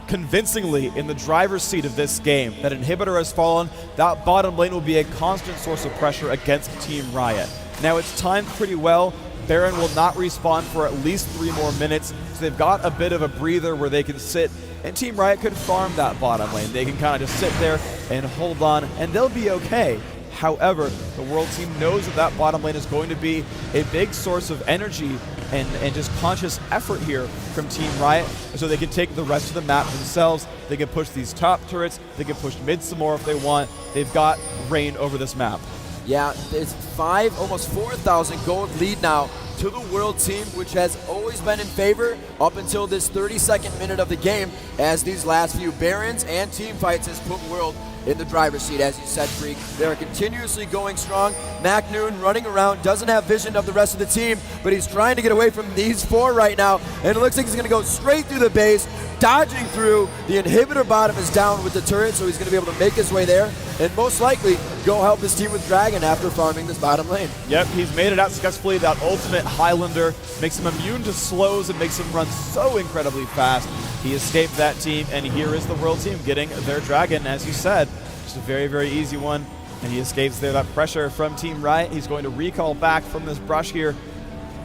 convincingly in the driver's seat of this game. That inhibitor has fallen. That bottom lane will be a constant source of pressure against Team Riot. Now it's timed pretty well. Baron will not respawn for at least 3 more minutes, so they've got a bit of a breather where they can sit, and Team Riot could farm that bottom lane. They can kind of just sit there and hold on, and they'll be okay. However, the world team knows that that bottom lane is going to be a big source of energy and just conscious effort here from Team Riot, so they can take the rest of the map themselves. They can push these top turrets, they can push mid some more if they want. They've got reign over this map. Yeah, it's 5, almost 4,000 gold lead now to the world team, which has always been in favor up until this 32nd minute of the game, as these last few Barons and team fights has put world in the driver's seat, as you said, Freak. They are continuously going strong. MacNoon running around, doesn't have vision of the rest of the team, but he's trying to get away from these 4 right now, and it looks like he's going to go straight through the base, dodging through. The inhibitor bottom is down with the turret, so he's going to be able to make his way there, and most likely go help his team with Dragon after farming this bottom lane. Yep, he's made it out successfully. That ultimate Highlander makes him immune to slows and makes him run so incredibly fast. He escaped that team, and here is the world team getting their Dragon, as you said. Just a very, very easy one. And he escapes there, that pressure from Team Riot. He's going to recall back from this brush here,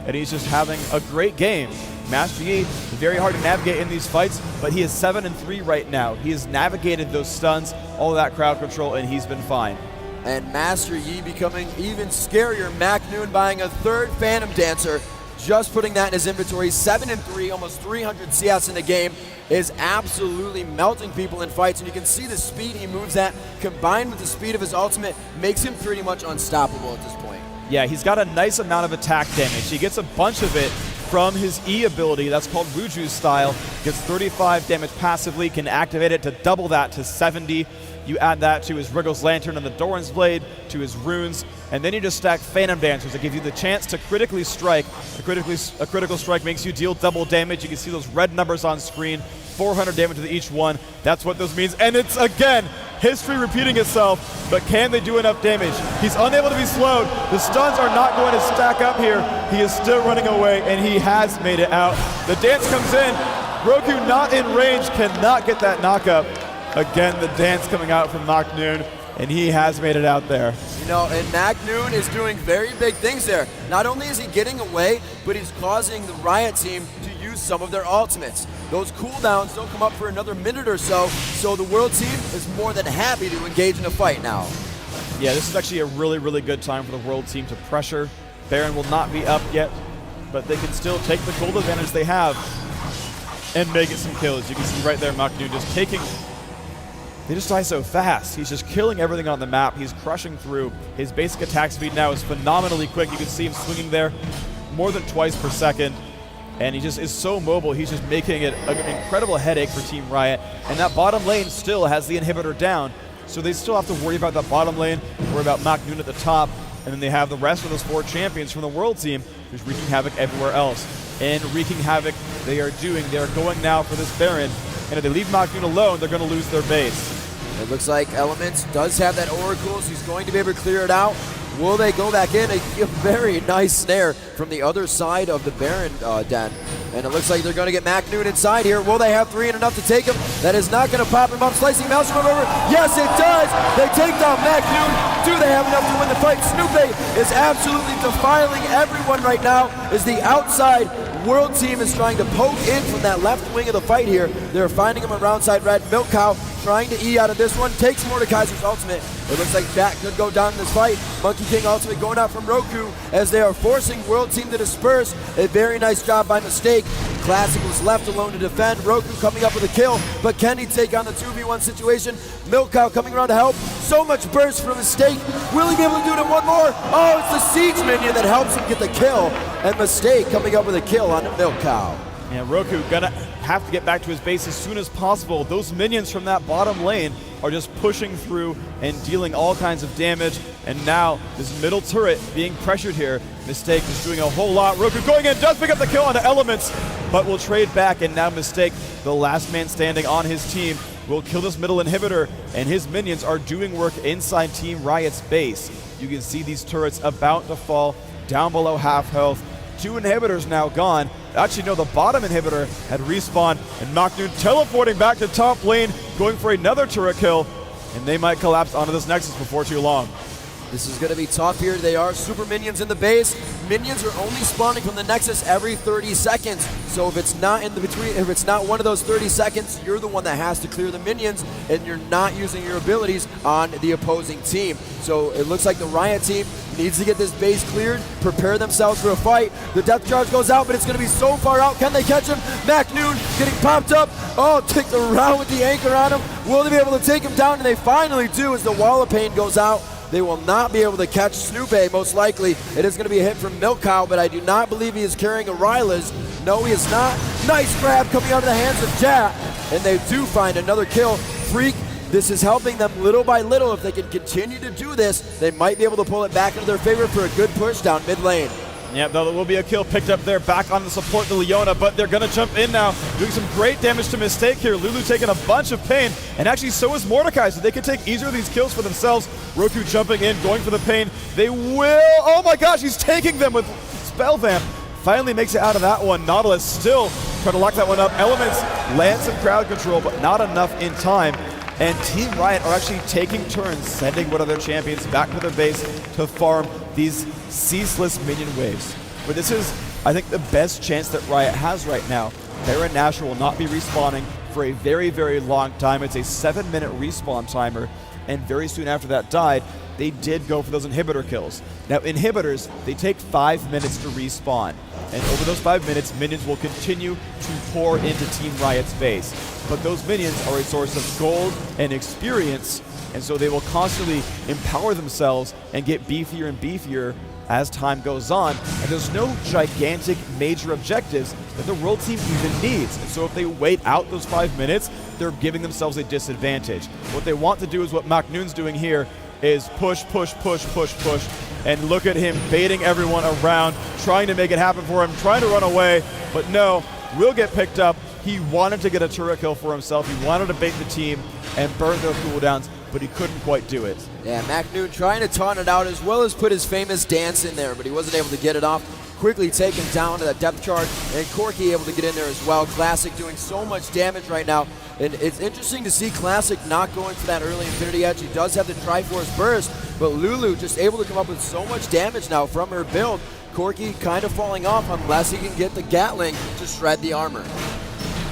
and he's just having a great game. Master Yi, very hard to navigate in these fights, but he is 7-3 right now. He has navigated those stuns, all of that crowd control, and he's been fine. And Master Yi becoming even scarier. MacNoon buying a third Phantom Dancer, just putting that in his inventory. 7-3, almost 300 CS in the game, is absolutely melting people in fights, and you can see the speed he moves at, combined with the speed of his ultimate, makes him pretty much unstoppable at this point. Yeah, he's got a nice amount of attack damage. He gets a bunch of it from his E ability, that's called Wuju's style. Gets 35 damage passively, can activate it to double that to 70. You add that to his Wriggle's Lantern and the Doran's Blade, to his runes, and then you just stack Phantom Dancers that give you the chance to critically strike. A critical strike makes you deal double damage. You can see those red numbers on screen, 400 damage to each one. That's what those means, and it's, again, history repeating itself, but can they do enough damage? He's unable to be slowed. The stuns are not going to stack up here. He is still running away, and he has made it out. The dance comes in. Roku not in range, cannot get that knockup. Again, the dance coming out from MacNoon, and he has made it out there. You know, and MacNoon is doing very big things there. Not only is he getting away, but he's causing the Riot team to use some of their ultimates. Those cooldowns don't come up for another minute or so the World team is more than happy to engage in a fight now. Yeah, this is actually a really, really good time for the World team to pressure. Baron will not be up yet, but they can still take the gold advantage they have and make it some kills. You can see right there MacNoon just taking. They just die so fast. He's just killing everything on the map. He's crushing through. His basic attack speed now is phenomenally quick. You can see him swinging there more than twice per second. And he just is so mobile. He's just making it an incredible headache for Team Riot. And that bottom lane still has the inhibitor down. So they still have to worry about that bottom lane, worry about MacNoon at the top. And then they have the rest of those 4 champions from the World team who's wreaking havoc everywhere else. And wreaking havoc they are going now for this Baron. And if they leave MacNoon alone, they're going to lose their base. It looks like Elements does have that Oracle, so he's going to be able to clear it out. Will they go back in? A very nice snare from the other side of the Baron den. And it looks like they're going to get MacNoon inside here. Will they have 3 and enough to take him? That is not going to pop him up. Slicing Maelstrom over. Yes, it does. They take down MacNoon. Do they have enough to win the fight? Snoopy is absolutely defiling everyone right now as the outside World team is trying to poke in from that left wing of the fight here. They're finding him around side red. Milk Cow trying to E out of this one. Takes Mordekaiser's ultimate. It looks like that could go down in this fight. Monkey King ultimate going out from Roku as they are forcing World team to disperse. A very nice job by Mistake. Classic was left alone to defend. Roku coming up with a kill, but can he take on the 2v1 situation? Milk Cow coming around to help. So much burst from Mistake. Will he be able to do it in one more? Oh, it's the Siege minion that helps him get the kill. And Mistake coming up with a kill on Milk Cow. And Roku gonna have to get back to his base as soon as possible. Those minions from that bottom lane are just pushing through and dealing all kinds of damage. And now this middle turret being pressured here. Mistake is doing a whole lot. Roku going in, does pick up the kill onto Elements, but will trade back. And now Mistake, the last man standing on his team, will kill this middle inhibitor. And his minions are doing work inside Team Riot's base. You can see these turrets about to fall down below half health. 2 inhibitors now gone. Actually, no, the bottom inhibitor had respawned, and MacNoon teleporting back to top lane, going for another turret kill, and they might collapse onto this Nexus before too long. This is going to be tough here. They are super minions in the base. Minions are only spawning from the Nexus every 30 seconds. So if it's not in the between, if it's not one of those 30 seconds, you're the one that has to clear the minions, and you're not using your abilities on the opposing team. So it looks like the Riot team needs to get this base cleared, prepare themselves for a fight. The death charge goes out, but it's going to be so far out. Can they catch him? MacNoon getting popped up. Oh, ticked around with the anchor on him. Will they be able to take him down? And they finally do as the wall of pain goes out. They will not be able to catch Snoopy, most likely. It is going to be a hit from Milk Cow, but I do not believe he is carrying a Rylas. No, he is not. Nice grab coming out of the hands of Jat, and they do find another kill. Freak, this is helping them little by little. If they can continue to do this, they might be able to pull it back into their favor for a good push down mid lane. Yeah, though there will be a kill picked up there, back on the support to Leona, but they're going to jump in now, doing some great damage to Mistake here. Lulu taking a bunch of pain, and actually so is Mordecai, so they can take easier of these kills for themselves. Roku jumping in, going for the pain. They will, oh my gosh, he's taking them with Spell Vamp. Finally makes it out of that one. Nautilus still trying to lock that one up. Elements land some crowd control, but not enough in time. And Team Riot are actually taking turns sending one of their champions back to their base to farm these ceaseless minion waves. But this is, I think, the best chance that Riot has right now. Baron Nashor will not be respawning for a very, very long time. It's a 7-minute respawn timer, and very soon after that died, they did go for those inhibitor kills. Now, inhibitors, they take 5 minutes to respawn, and over those 5 minutes, minions will continue to pour into Team Riot's base. But those minions are a source of gold and experience, and so they will constantly empower themselves and get beefier and beefier as time goes on, and there's no gigantic major objectives that the world team even needs. And so if they wait out those 5 minutes, they're giving themselves a disadvantage. What they want to do is what Macnoon's doing here, is push, push, push, push, push, and look at him baiting everyone around, trying to make it happen for him, trying to run away, but no, will get picked up. He wanted to get a turret kill for himself, he wanted to bait the team and burn their cooldowns, but he couldn't quite do it. Yeah, Macnoon trying to taunt it out as well as put his famous dance in there, but he wasn't able to get it off. Quickly taken down to that depth charge, and Corki able to get in there as well. Classic doing so much damage right now, and it's interesting to see Classic not going for that early Infinity Edge. He does have the Triforce Burst, but Lulu just able to come up with so much damage now from her build. Corki kind of falling off unless he can get the Gatling to shred the armor.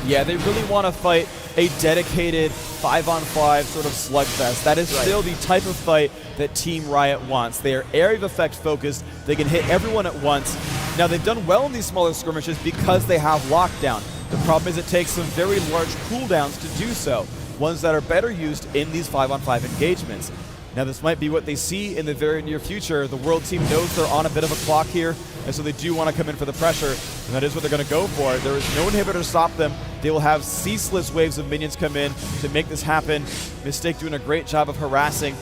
Yeah, they really want to fight a dedicated 5-on-5 sort of slugfest. That is still the type of fight that Team Riot wants. They are area of effect focused. They can hit everyone at once. Now, they've done well in these smaller skirmishes because they have lockdown. The problem is it takes some very large cooldowns to do so, ones that are better used in these 5-on-5 engagements. Now, this might be what they see in the very near future. The world team knows they're on a bit of a clock here, and so they do want to come in for the pressure, and that is what they're going to go for. There is no inhibitor to stop them. They will have ceaseless waves of minions come in to make this happen. Mistake doing a great job of harassing,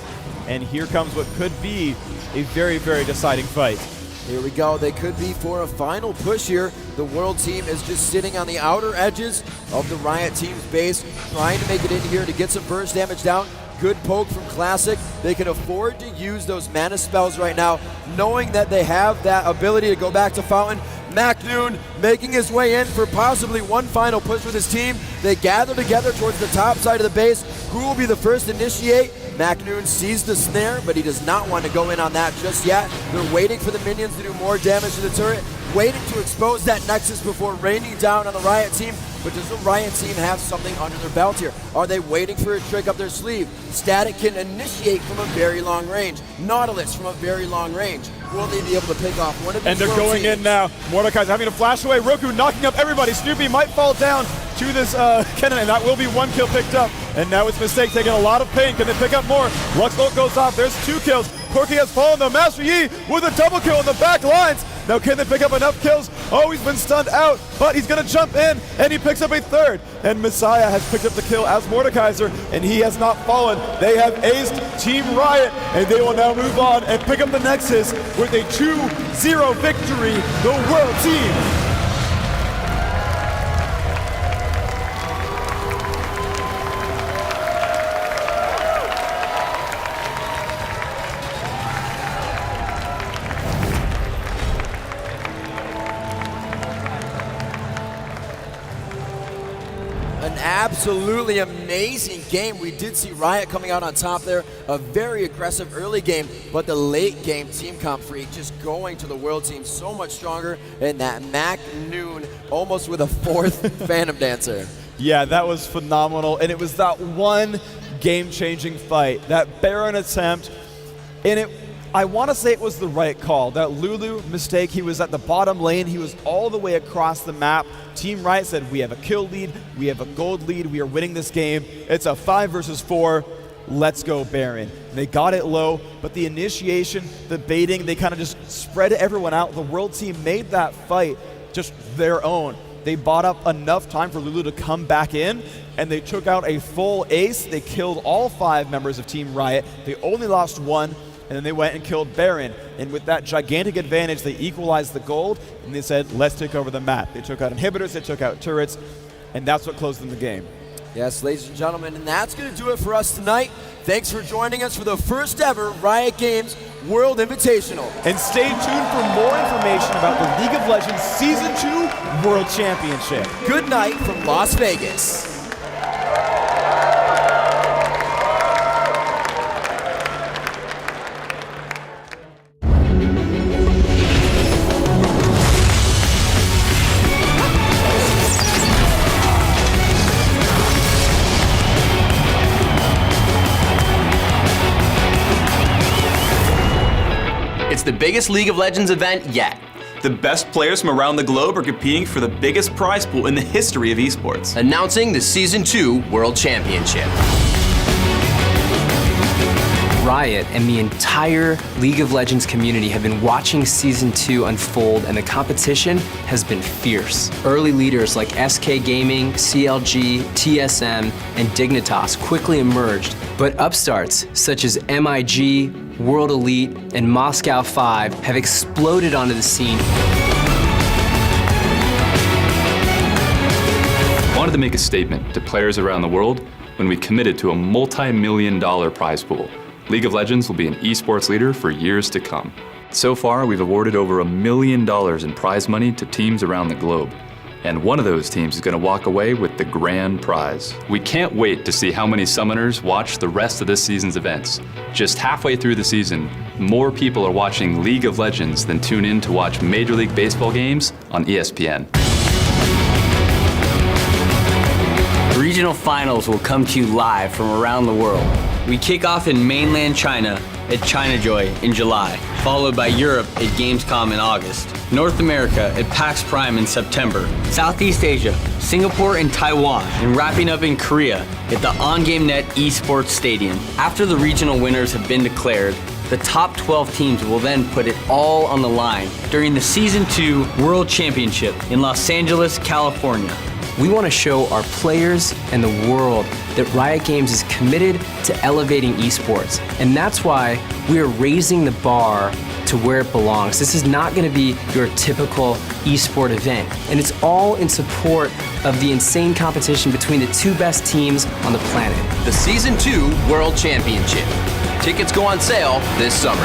and here comes what could be a very, very deciding fight. Here we go. They could be for a final push here. The world team is just sitting on the outer edges of the Riot team's base, trying to make it in here to get some burst damage down. Good poke from Classic. They can afford to use those mana spells right now, knowing that they have that ability to go back to Fountain. Macnoon making his way in for possibly one final push with his team. They gather together towards the top side of the base. Who will be the first to initiate? Macnoon sees the snare, but he does not want to go in on that just yet. They're waiting for the minions to do more damage to the turret, waiting to expose that Nexus before raining down on the Riot team. But does the Riot team have something under their belt here? Are they waiting for a trick up their sleeve? Static can initiate from a very long range. Nautilus from a very long range. Will they be able to pick off one of these? And they're going in now. Mordekaiser's having to flash away. Roku knocking up everybody. Snoopy might fall down to this cannon, and that will be one kill picked up. And now it's Mistake taking a lot of pain. Can they pick up more? Luxlope goes off. There's 2 kills. Corki has fallen though. Master Yi with a double kill in the back lines. Now can they pick up enough kills? Oh, he's been stunned out, but he's going to jump in, and he picks up a 3rd. And Messiah has picked up the kill as Mordekaiser, and he has not fallen. They have aced Team Riot, and they will now move on and pick up the Nexus with a 2-0 victory, the World Team. Absolutely amazing game. We did see Riot coming out on top there. A very aggressive early game, but the late game Team Comp Freak just going to the world team so much stronger, and that Macnoon almost with a 4th Phantom Dancer. Yeah, that was phenomenal, and it was that one game-changing fight, that Baron attempt, and I want to say it was the right call. That Lulu Mistake, he was at the bottom lane. He was all the way across the map. Team Riot said, we have a kill lead. We have a gold lead. We are winning this game. It's a 5 versus 4. Let's go Baron. They got it low, but the initiation, the baiting, they kind of just spread everyone out. The world team made that fight just their own. They bought up enough time for Lulu to come back in, and they took out a full ace. They killed all 5 members of Team Riot. They only lost 1. And then they went and killed Baron. And with that gigantic advantage, they equalized the gold, and they said, let's take over the map. They took out inhibitors, they took out turrets, and that's what closed them the game. Yes, ladies and gentlemen, and that's going to do it for us tonight. Thanks for joining us for the first ever Riot Games World Invitational. And stay tuned for more information about the League of Legends Season 2 World Championship. Good night from Las Vegas. It's the biggest League of Legends event yet. The best players from around the globe are competing for the biggest prize pool in the history of esports. Announcing the Season 2 World Championship. Riot and the entire League of Legends community have been watching Season 2 unfold, and the competition has been fierce. Early leaders like SK Gaming, CLG, TSM, and Dignitas quickly emerged, but upstarts such as MIG, World Elite, and Moscow 5 have exploded onto the scene. I wanted to make a statement to players around the world when we committed to a multi-million-dollar prize pool. League of Legends will be an esports leader for years to come. So far, we've awarded over $1 million in prize money to teams around the globe. And one of those teams is going to walk away with the grand prize. We can't wait to see how many summoners watch the rest of this season's events. Just halfway through the season, more people are watching League of Legends than tune in to watch Major League Baseball games on ESPN. Regional finals will come to you live from around the world. We kick off in mainland China at ChinaJoy in July, followed by Europe at Gamescom in August, North America at PAX Prime in September, Southeast Asia, Singapore and Taiwan, and wrapping up in Korea at the OnGameNet Esports Stadium. After the regional winners have been declared, the top 12 teams will then put it all on the line during the Season 2 World Championship in Los Angeles, California. We want to show our players and the world that Riot Games is committed to elevating esports. And that's why we are raising the bar to where it belongs. This is not going to be your typical esport event. And it's all in support of the insane competition between the two best teams on the planet. The Season 2 World Championship. Tickets go on sale this summer.